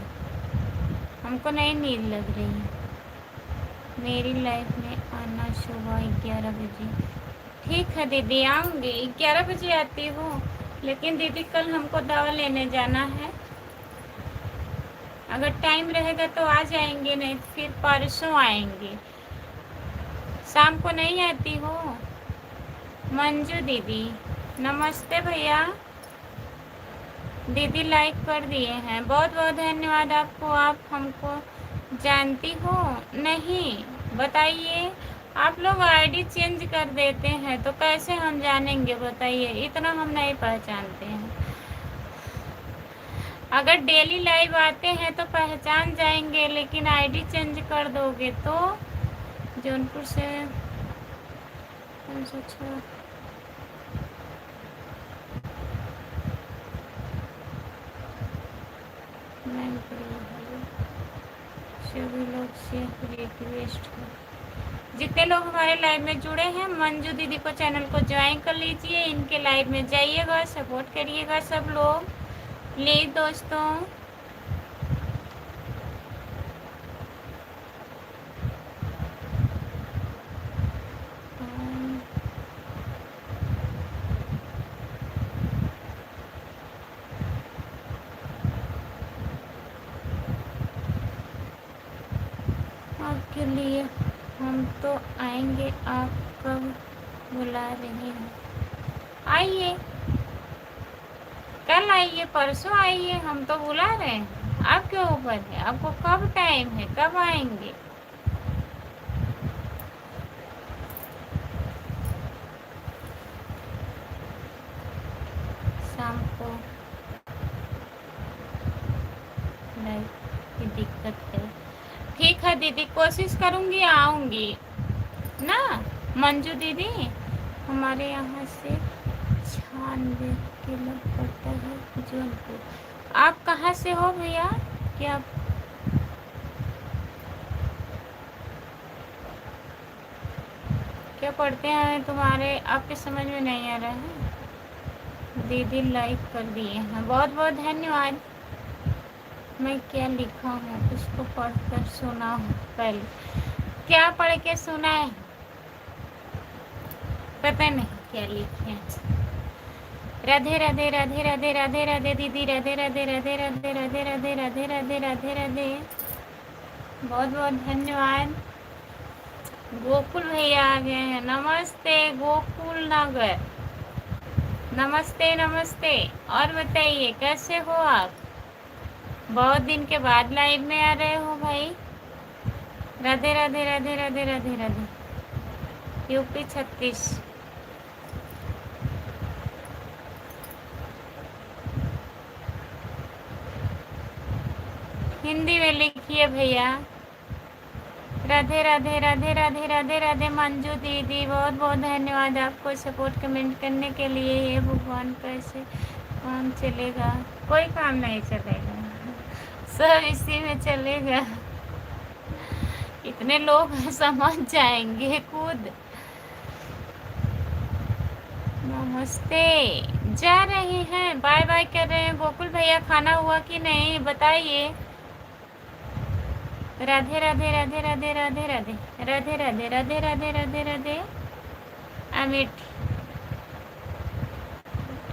हमको नहीं नींद लग रही है। मेरी लाइफ में आना सुबह 11 बजे। ठीक है दीदी, आऊँगी। 11 बजे आती हूँ, लेकिन दीदी कल हमको दवा लेने जाना है। अगर टाइम रहेगा तो आ जाएंगे, नहीं तो फिर परसों आएंगे। शाम को नहीं आती हो? मंजू दीदी नमस्ते भैया। दीदी लाइक कर दिए हैं, बहुत बहुत धन्यवाद आपको। आप हमको जानती हो? नहीं, बताइए। आप लोग आईडी चेंज कर देते हैं तो कैसे हम जानेंगे बताइए? इतना हम नहीं पहचानते हैं। अगर डेली लाइव आते हैं तो पहचान जाएंगे, लेकिन आईडी चेंज कर दोगे तो। जौनपुर से 506 सभी लोग से रिक्वेस्ट है, जितने लोग हमारे लाइव में जुड़े हैं, मंजू दीदी को चैनल को ज्वाइन कर लीजिए। इनके लाइव में जाइएगा, सपोर्ट करिएगा सब लोग प्लीज़ दोस्तों। आपके लिए हम तो आएंगे, आप कब बुला रहे हैं? आइए, कल आइए, परसों आइए, हम तो बुला रहे हैं। आपके ऊपर है, आपको कब टाइम है, कब आएंगे? शाम को लाइफ की दिक्कत है। ठीक है दीदी, कोशिश करूँगी आऊँगी ना। मंजू दीदी, हमारे यहाँ से 96 किलो पड़ता है जौनपुर। आप कहाँ से हो भैया? क्या पढ़ते हैं तुम्हारे? आपके समझ में नहीं आ रहा है। दीदी लाइक कर दिए हैं, बहुत बहुत धन्यवाद। मैं क्या लिखा हूँ उसको पढ़कर सुना हूँ। पहले क्या पढ़ के सुना है पता नहीं क्या लिखे हैं। राधे राधे राधे राधे राधे राधे दीदी, राधे राधे राधे राधे राधे राधे राधे राधे राधे राधे, बहुत बहुत धन्यवाद। गोकुल भैया आ गए हैं, नमस्ते गोकुल नगर, नमस्ते नमस्ते। और बताइए कैसे हो आप? बहुत दिन के बाद लाइव में आ रहे हो भाई। राधे राधे राधे राधे राधे राधे। यूपी 36। हिंदी में लिखिए भैया। राधे राधे राधे राधे राधे राधे। मंजू दीदी, बहुत बहुत धन्यवाद आपको सपोर्ट कमेंट करने के लिए। ये भगवान कैसे काम चलेगा? कोई काम नहीं चलेगा, सब इसी में चलेगा। इतने लोग समझ जाएंगे खुद। नमस्ते। जा रहे हैं, बाय बाय कर रहे हैं। गोकुल भैया खाना हुआ कि नहीं बताइए। राधे राधे राधे राधे राधे राधे राधे राधे राधे राधे राधे राधे। अमित,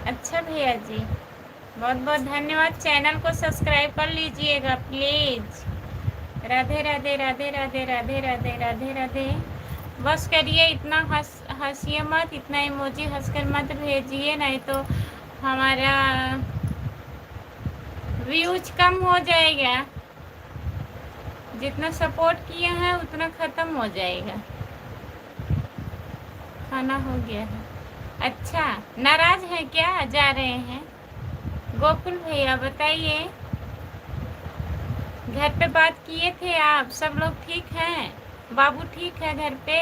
अच्छा भैया जी, बहुत बहुत धन्यवाद। चैनल को सब्सक्राइब कर लीजिएगा प्लीज। राधे राधे राधे राधे राधे राधे राधे राधे। बस करिए, इतना हंसिए मत, इतना इमोजी हंसकर मत भेजिए, नहीं तो हमारा व्यूज कम हो जाएगा। जितना सपोर्ट किए हैं उतना ख़त्म हो जाएगा। खाना हो गया है। अच्छा, नाराज है क्या जा रहे हैं? गोकुल भैया बताइए, घर पे बात किए थे आप? सब लोग ठीक हैं? बाबू ठीक है घर पे?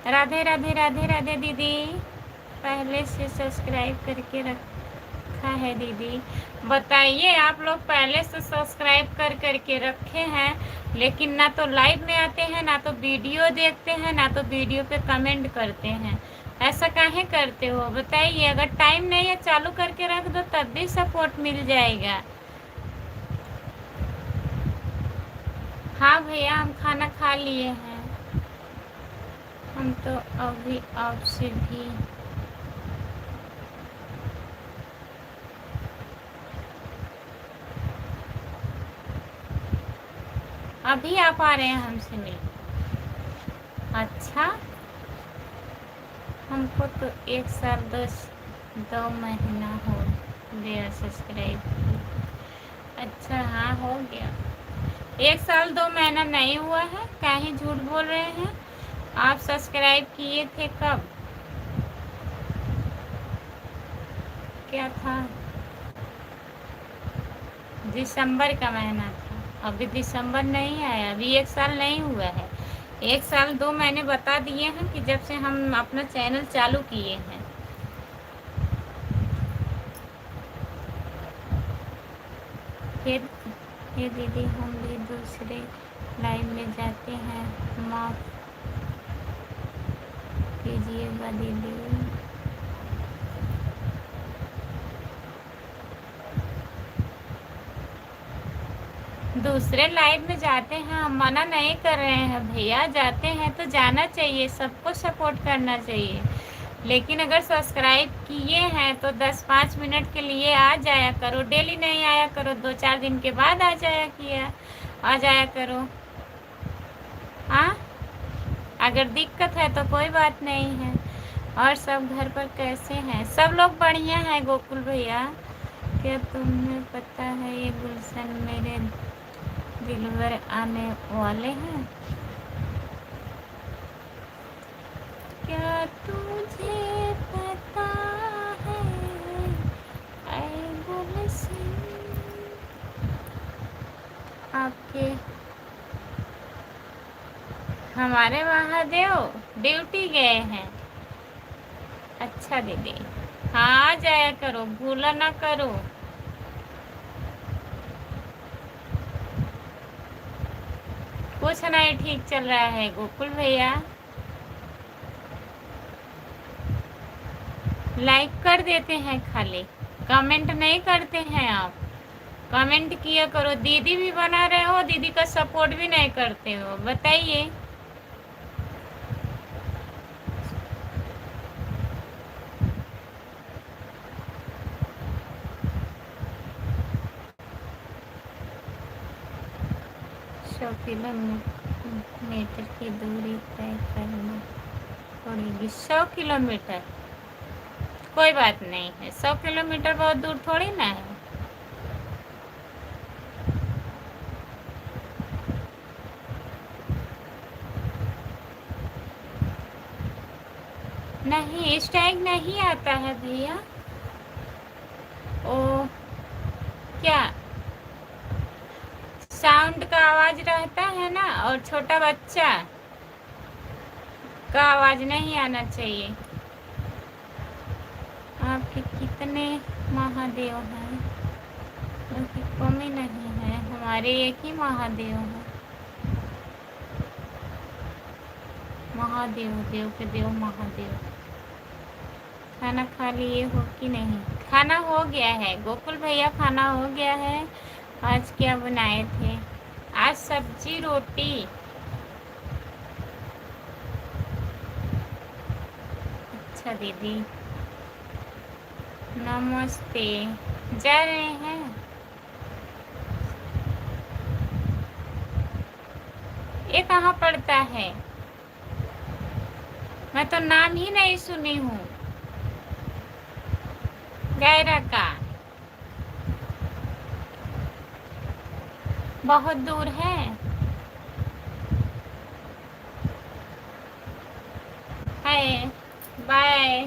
राधे राधे राधे राधे दीदी, पहले से सब्सक्राइब करके रखा है दीदी। बताइए, आप लोग पहले से सब्सक्राइब करके रखे हैं, लेकिन ना तो लाइव में आते हैं, ना तो वीडियो देखते हैं, ना तो वीडियो पे कमेंट करते हैं। ऐसा काहे करते हो बताइए? अगर टाइम नहीं है चालू करके रख दो, तब भी सपोर्ट मिल जाएगा। हाँ भैया, हम खाना खा लिए हैं। हम तो अभी आपसे भी अभी आप आ रहे हैं हमसे मिलने? अच्छा, हमको तो 1 साल 2 महीना हो गया सब्सक्राइब। अच्छा, हाँ हो गया। 1 साल 2 महीना नहीं हुआ है, कहीं झूठ बोल रहे हैं। आप सब्सक्राइब किए थे कब? क्या था? दिसंबर का महीना था। अभी दिसंबर नहीं आया, अभी 1 साल नहीं हुआ है। 1 साल 2 महीने बता दिए हैं कि जब से हम अपना चैनल चालू किए हैं। फिर दीदी, हम भी दूसरे लाइन में जाते हैं, माफ़ कीजिएगा दीदी। दूसरे लाइव में जाते हैं, हम मना नहीं कर रहे हैं भैया, जाते हैं तो जाना चाहिए, सबको सपोर्ट करना चाहिए। लेकिन अगर सब्सक्राइब किए हैं तो 10-5 मिनट के लिए आ जाया करो, डेली नहीं आया करो, 2-4 दिन के बाद आ जाया करो। हाँ, अगर दिक्कत है तो कोई बात नहीं है। और सब घर पर कैसे हैं? सब लोग बढ़िया हैं गोकुल भैया। क्या तुम्हें पता है ये गुलशन मेरे दिलवर आने वाले हैं? क्या तुझे पता है ऐ गुलशन, आपके हमारे महादेव ड्यूटी गए हैं। अच्छा दीदी, हाँ आ जाया करो, भूला ना करो। कुछ नहीं ठीक चल रहा है गोकुल भैया। लाइक कर देते हैं खाली, कमेंट नहीं करते हैं आप। कमेंट किया करो, दीदी भी बना रहे हो, दीदी का सपोर्ट भी नहीं करते हो, बताइए। सौ किलोमीटर की दूरी तय करना पड़ेगी। 100 किलोमीटर कोई बात नहीं है, 100 किलोमीटर बहुत दूर थोड़ी ना है। नहीं स्ट्राइक नहीं आता है भैया। ओ क्या साउंड का आवाज रहता है ना, और छोटा बच्चा का आवाज नहीं आना चाहिए। आपके कितने महादेव हैं? उनकी कमी नहीं है, हमारे एक ही महादेव है। महादेव देव के देव महादेव। खाना खा लिए हो कि नहीं? खाना हो गया है गोकुल भैया, खाना हो गया है। आज क्या बनाए थे? आज सब्जी रोटी। अच्छा दीदी नमस्ते। जा रहे हैं? ये कहाँ पड़ता है? मैं तो नाम ही नहीं सुनी हूँ। गैरा का बहुत दूर है। हाय बाय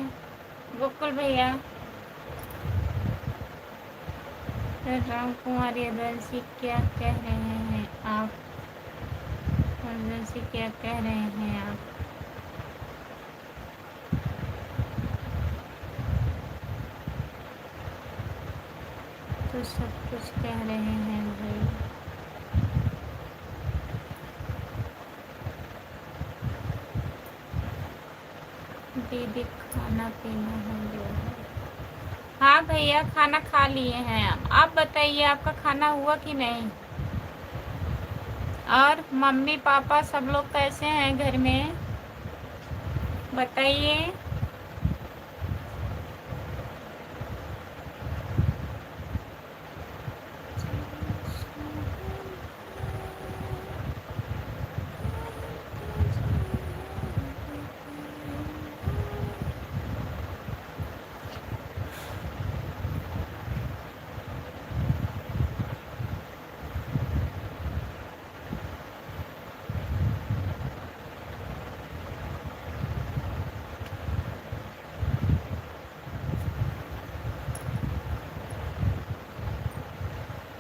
गोकुल भैया। राम कुमार यादवंशी क्या कह रहे हैं आप? यादवंशी क्या कह रहे हैं आप? तो सब कुछ कह रहे हैं भाई। दीदी खाना पीना हो गया है? हाँ भैया खाना खा लिए हैं। आप बताइए आपका खाना हुआ कि नहीं? और मम्मी पापा सब लोग कैसे हैं घर में, बताइए।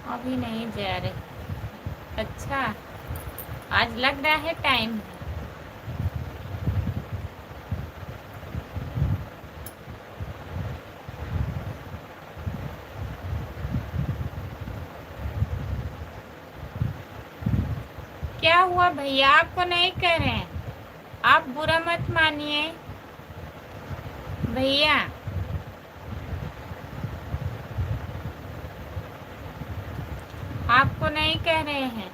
अभी नहीं जा रहे? अच्छा आज लग रहा है टाइम। क्या हुआ भैया? आपको नहीं कह रहे हैं, आप बुरा मत मानिए भैया। आपको नहीं कह रहे हैं,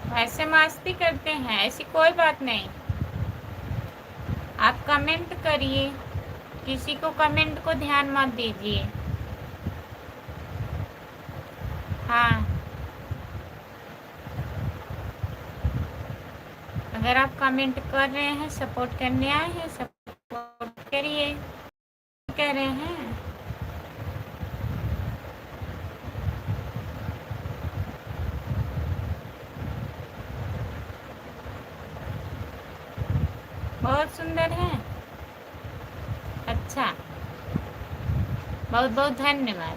वैसे मस्ती करते हैं, ऐसी कोई बात नहीं। आप कमेंट करिए, किसी को कमेंट को ध्यान मत दीजिए। हाँ अगर आप कमेंट कर रहे हैं, सपोर्ट करने आए हैं, सपोर्ट करिए। कह रहे हैं बहुत सुंदर है। अच्छा बहुत बहुत धन्यवाद।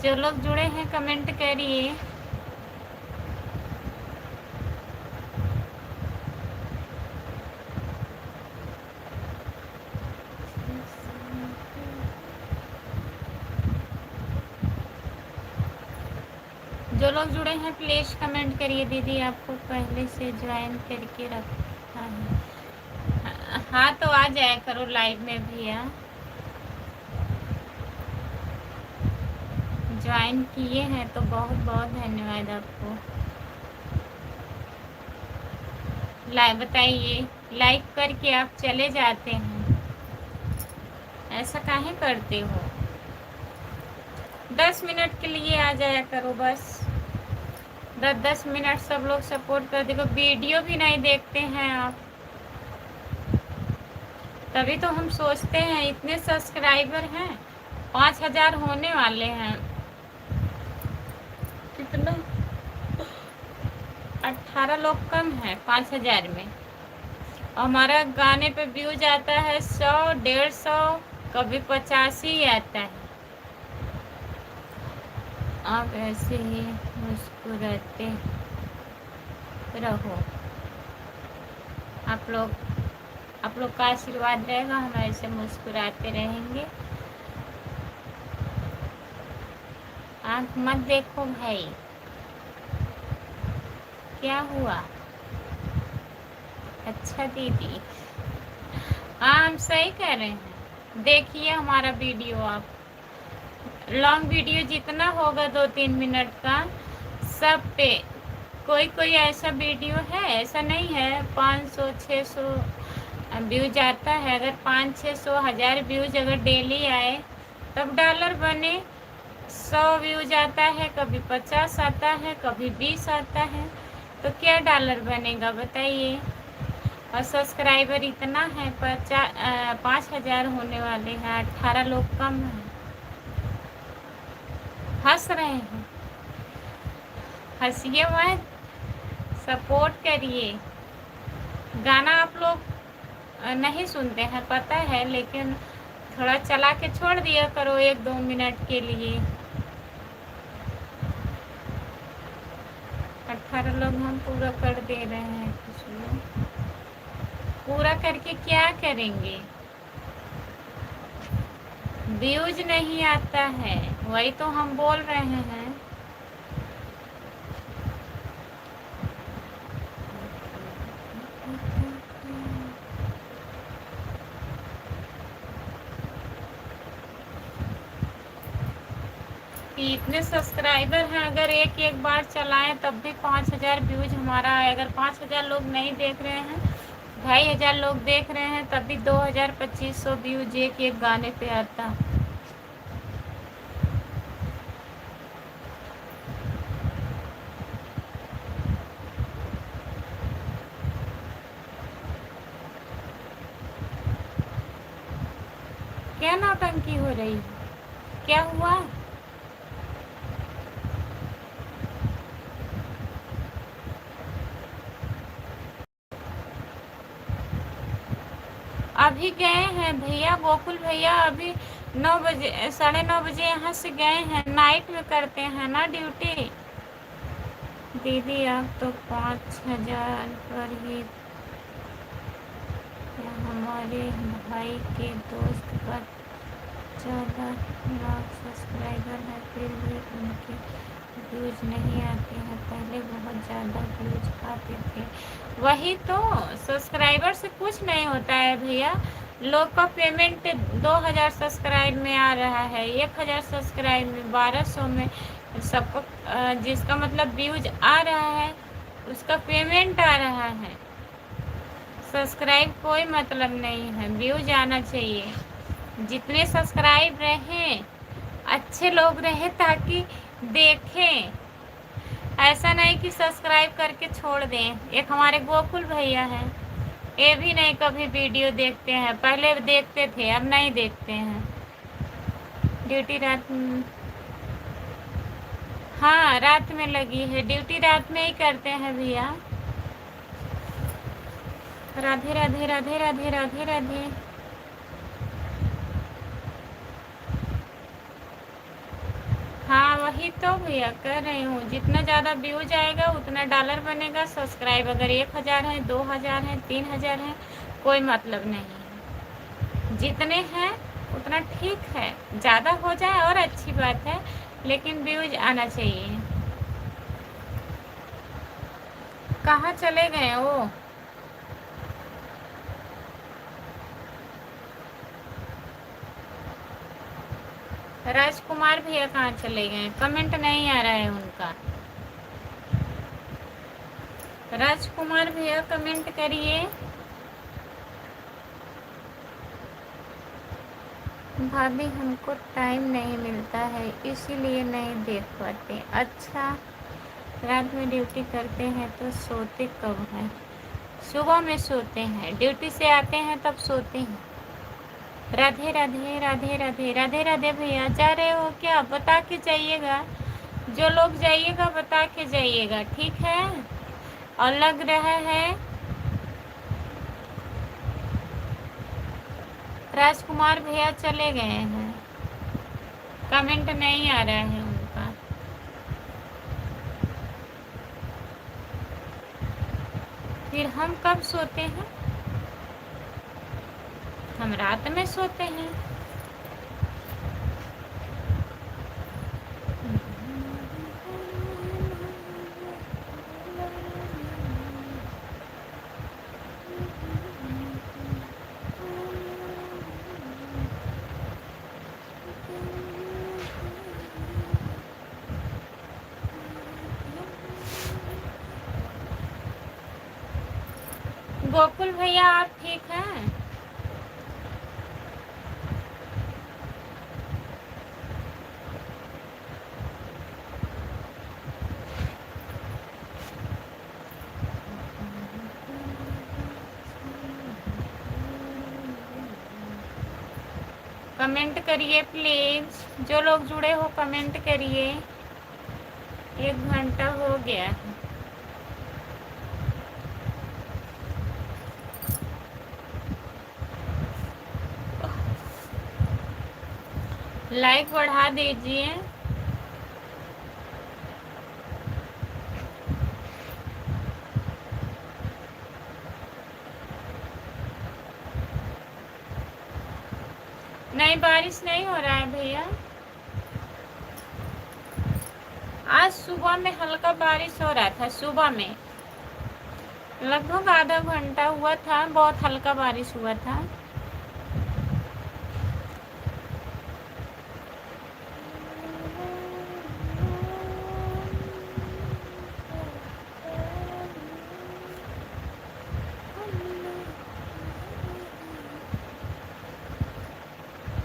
जो लोग जुड़े हैं कमेंट करिए। जो लोग जुड़े हैं प्लीज़ कमेंट करिए। दीदी आपको पहले से ज्वाइन करके रखा है। हाँ तो आ जाया करो लाइव में भैया। ज्वाइन किए हैं तो बहुत बहुत धन्यवाद आपको। बताइए, लाइक करके आप चले जाते हैं, ऐसा काहे करते हो? 10 मिनट के लिए आ जाया करो बस। 10-10 मिनट सब लोग सपोर्ट कर देखो। वीडियो भी नहीं देखते हैं आप, तभी तो हम सोचते हैं इतने सब्सक्राइबर हैं, 5000 होने वाले हैं। कितना 18 लोग कम है 5000 में। हमारा गाने पे व्यूज आता है 100, 150, कभी 85 ही आता है। आप ऐसे ही मुस्कुराते रहो। आप लोग का आशीर्वाद रहेगा, हम ऐसे मुस्कुराते रहेंगे। आँख मत देखो भाई। क्या हुआ? अच्छा दीदी, हाँ हम सही कह रहे हैं। देखिए हमारा वीडियो आप, लॉन्ग वीडियो जितना होगा 2-3 मिनट का, सब पे कोई कोई ऐसा वीडियो है, ऐसा नहीं है 500-600 व्यूज आता है। अगर 500-600 1000 व्यूज अगर डेली आए तब डॉलर बने। 100 व्यूज आता है, कभी 50 आता है, कभी 20 आता है, तो क्या डॉलर बनेगा बताइए? और सब्सक्राइबर इतना है 5000 होने वाले हैं, 18 लोग कम हैं। हंस रहे हैं, हंसिए मत, सपोर्ट करिए। गाना आप लोग नहीं सुनते हैं पता है, लेकिन थोड़ा चला के छोड़ दिया करो 1-2 मिनट के लिए। 18 लोग हम पूरा कर दे रहे हैं। कुछ लोग पूरा करके क्या करेंगे? व्यूज नहीं आता है, वही तो हम बोल रहे हैं। कि इतने सब्सक्राइबर हैं, अगर एक बार चलाएं तब भी 5000 व्यूज हमारा है। अगर 5000 लोग नहीं देख रहे हैं, 2500 लोग देख रहे हैं, तब भी 2000-2500 व्यूज एक गाने पे आता। क्या नौटंकी हो रही है? क्या हुआ? अभी गए हैं भैया, गोकुल भैया अभी 9 बजे 9:30 बजे यहाँ से गए हैं। नाइट में करते हैं ना ड्यूटी। दीदी आप तो 5000 पर ही, हमारे भाई के दोस्त का 14 लाख सब्सक्राइबर है, फिर भी उनके व्यूज नहीं आते हैं। पहले बहुत ज़्यादा व्यूज आते थे। वही तो, सब्सक्राइबर से कुछ नहीं होता है भैया। लोग का पेमेंट 2000 सब्सक्राइब में आ रहा है, 1000 सब्सक्राइब में, 1200 में, सबको जिसका मतलब व्यूज आ रहा है उसका पेमेंट आ रहा है। सब्सक्राइब कोई मतलब नहीं है, व्यूज आना चाहिए। जितने सब्सक्राइब रहें, अच्छे लोग रहे ताकि देखें, ऐसा नहीं कि सब्सक्राइब करके छोड़ दें। एक हमारे गोकुल भैया हैं, ये भी नहीं कभी वीडियो देखते हैं। पहले देखते थे, अब नहीं देखते हैं। ड्यूटी रात में, हाँ रात में लगी है ड्यूटी, रात में ही करते हैं भैया। राधे राधे राधे राधे राधे राधे। हाँ वही तो भैया कर रही हूँ, जितना ज़्यादा व्यूज आएगा उतना डॉलर बनेगा। सब्सक्राइब अगर 1000 है, 2000 है, 3000 है, कोई मतलब नहीं है। जितने हैं उतना ठीक है, ज़्यादा हो जाए और अच्छी बात है, लेकिन व्यूज आना चाहिए। कहाँ चले गए वो? राजकुमार भैया कहाँ चले गए? कमेंट नहीं आ रहा है उनका। राजकुमार भैया कमेंट करिए। भाभी हमको टाइम नहीं मिलता है इसीलिए नहीं देख पाते। अच्छा, रात में ड्यूटी करते हैं तो सोते कब हैं? सुबह में सोते हैं, ड्यूटी से आते हैं तब सोते हैं। राधे राधे राधे राधे राधे राधे भैया, जा रहे हो क्या? बता के जाइएगा, जो लोग जाइएगा बता के जाइएगा, ठीक है? और लग रहा है राजकुमार भैया चले गए हैं, कमेंट नहीं आ रहा है उनका। फिर हम कब सोते हैं? हम रात में सोते हैं। गोकुल भैया आप ठीक हैं? कमेंट करिए प्लीज, जो लोग जुड़े हो कमेंट करिए। 1 घंटा हो गया है। लाइक बढ़ा दीजिए। नहीं, बारिश नहीं हो रहा है भैया। आज सुबह में हल्का बारिश हो रहा था, सुबह में लगभग आधा घंटा हुआ था, बहुत हल्का बारिश हुआ था।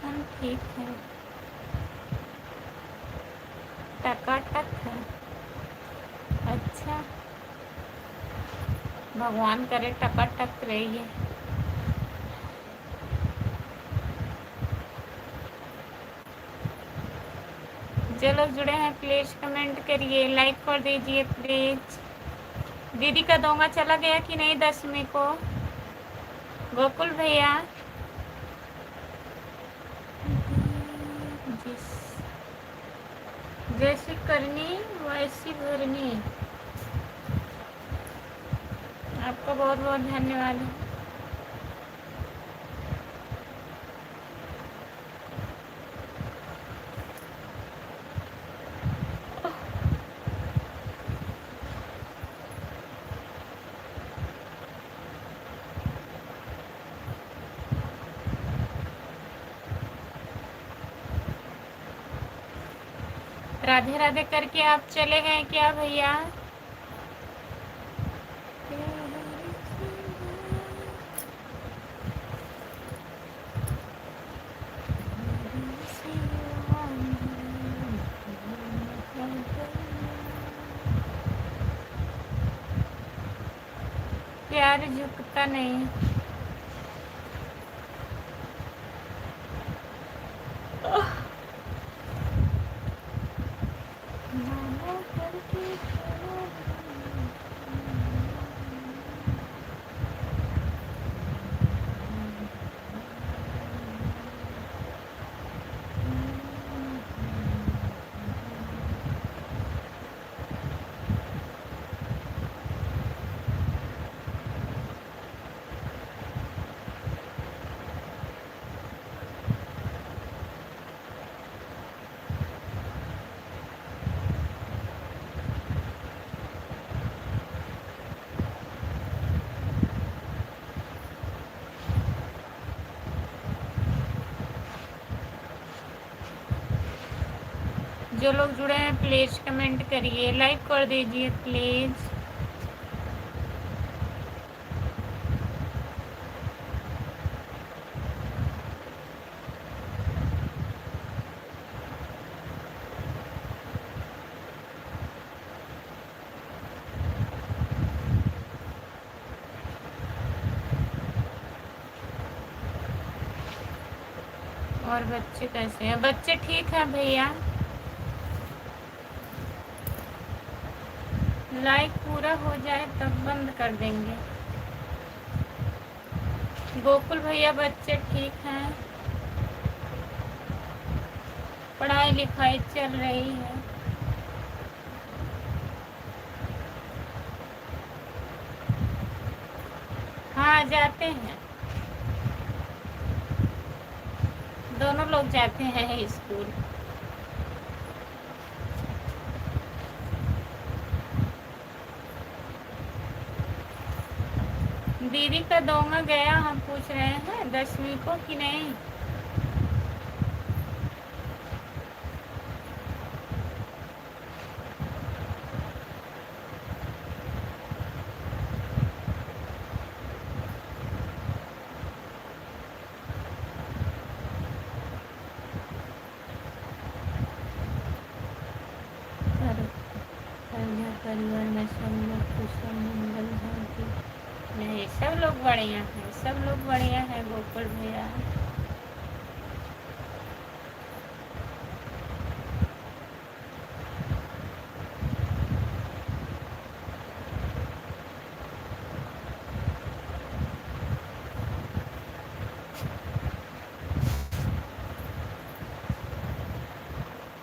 हम ठीक है, टकाटक है। अच्छा, भगवान करे टकाटक रहिए। जो लोग जुड़े हैं प्लीज कमेंट करिए, लाइक कर दीजिए प्लीज। दीदी का दोंगा चला गया कि नहीं 10वीं को? गोकुल भैया जैसी करनी वैसी भरनी। आपका बहुत बहुत धन्यवाद। राधे राधे करके आप चले गए क्या भैया? प्यार झुकता नहीं। जो लोग जुड़े हैं प्लीज़ कमेंट करिए, लाइक कर दीजिए प्लीज़। और बच्चे कैसे हैं? बच्चे ठीक हैं भैया। लाइक पूरा हो जाए तब बंद कर देंगे। गोकुल भैया बच्चे ठीक हैं, पढ़ाई लिखाई चल रही है। हाँ जाते हैं, दोनों लोग जाते हैं स्कूल। दीदी का दोंगा गया, हम पूछ रहे हैं 10वीं को कि नहीं। परिवार में सब लोग कुशल मंगल है कि नहीं? सब लोग बढ़िया हैं, सब लोग बढ़िया हैं गोकुल भैया।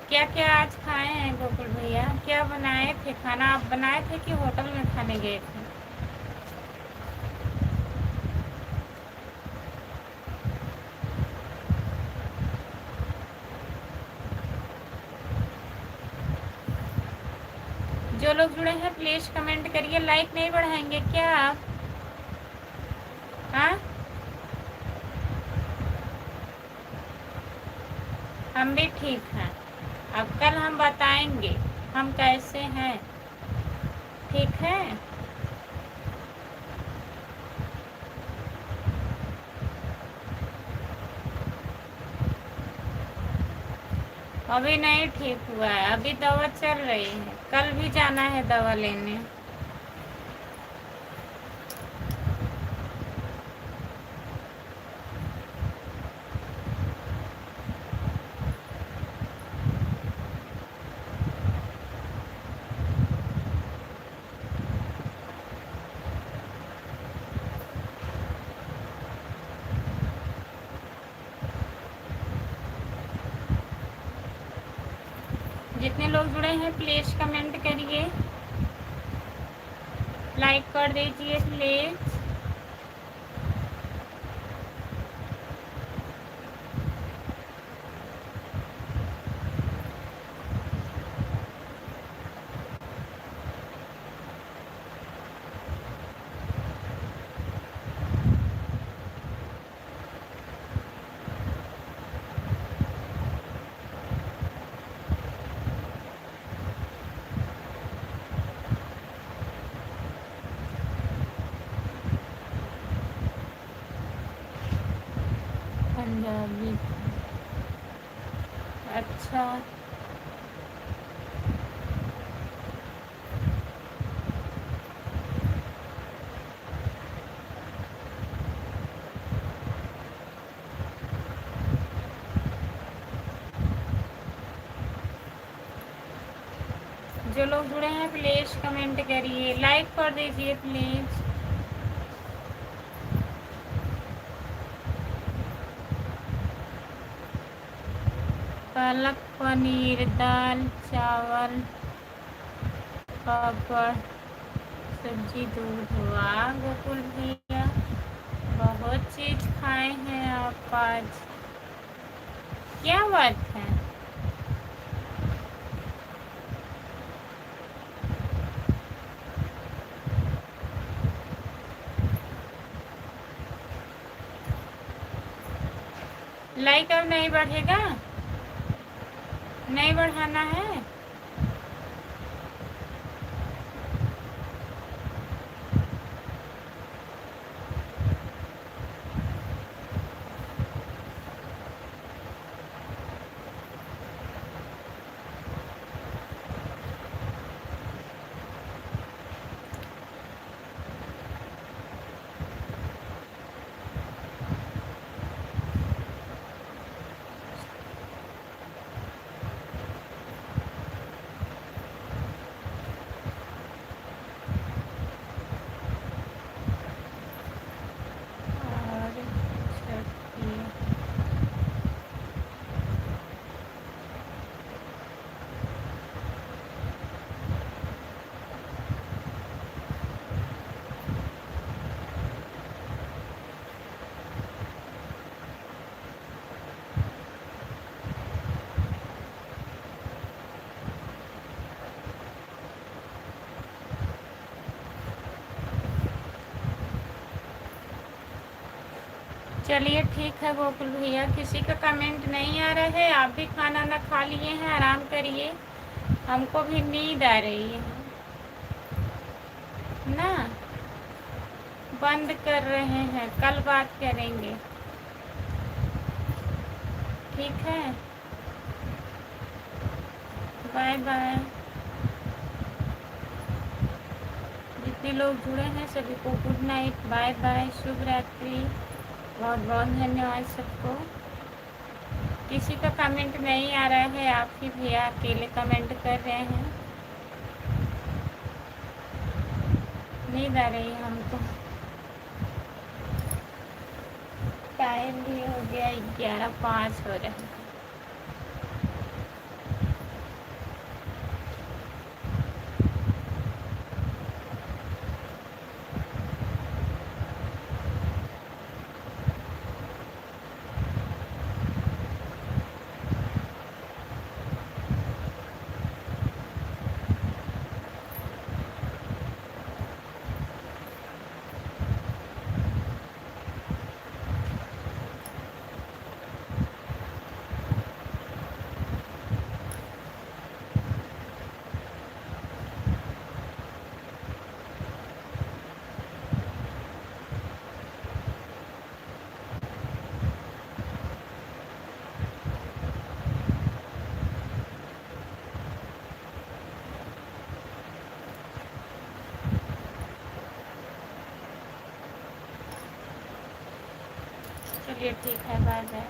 क्या क्या आज खाए हैं गोकुल भैया? क्या बनाए थे खाना? आप बनाए थे कि होटल में खाने गए थे? जो लोग जुड़े हैं प्लीज कमेंट करिए। लाइक नहीं बढ़ाएंगे क्या आप? हाँ, हम भी ठीक हैं। अब कल हम बताएंगे हम कैसे हैं, ठीक है? अभी नहीं ठीक हुआ है, अभी दवा चल रही है, कल भी जाना है दवा लेने। जितने लोग जुड़े हैं प्लीज कमेंट करिए, लाइक कर दीजिए प्लीज। पंजाबी, अच्छा। जो लोग जुड़े हैं प्लीज कमेंट करिए, लाइक कर दीजिए प्लीज। पालक पनीर, दाल चावल, पापड़, सब्जी, दूध। वाह गोकुल भैया, बहुत चीज खाए हैं आप आज, क्या बात है। लाइक अब नहीं बढ़ेगा? नहीं बढ़ाना है। और छठिए चलिए ठीक है गोकुल भैया, किसी का कमेंट नहीं आ रहा है। आप भी खाना ना खा लिए हैं, आराम करिए, हमको भी नींद आ रही है ना। बंद कर रहे हैं, कल बात करेंगे, ठीक है। Bye bye. जितने लोग जुड़े हैं सभी को गुड नाइट, बाय बाय, शुभ रात्रि। बहुत बहुत धन्यवाद सबको। किसी का कमेंट नहीं आ रहा है, आप ही भैया अकेले कमेंट कर रहे हैं। नींद आ रही है हमको। टाइम भी हो गया 11:05 हो रहा है। चलिए ठीक है, बाय बाय।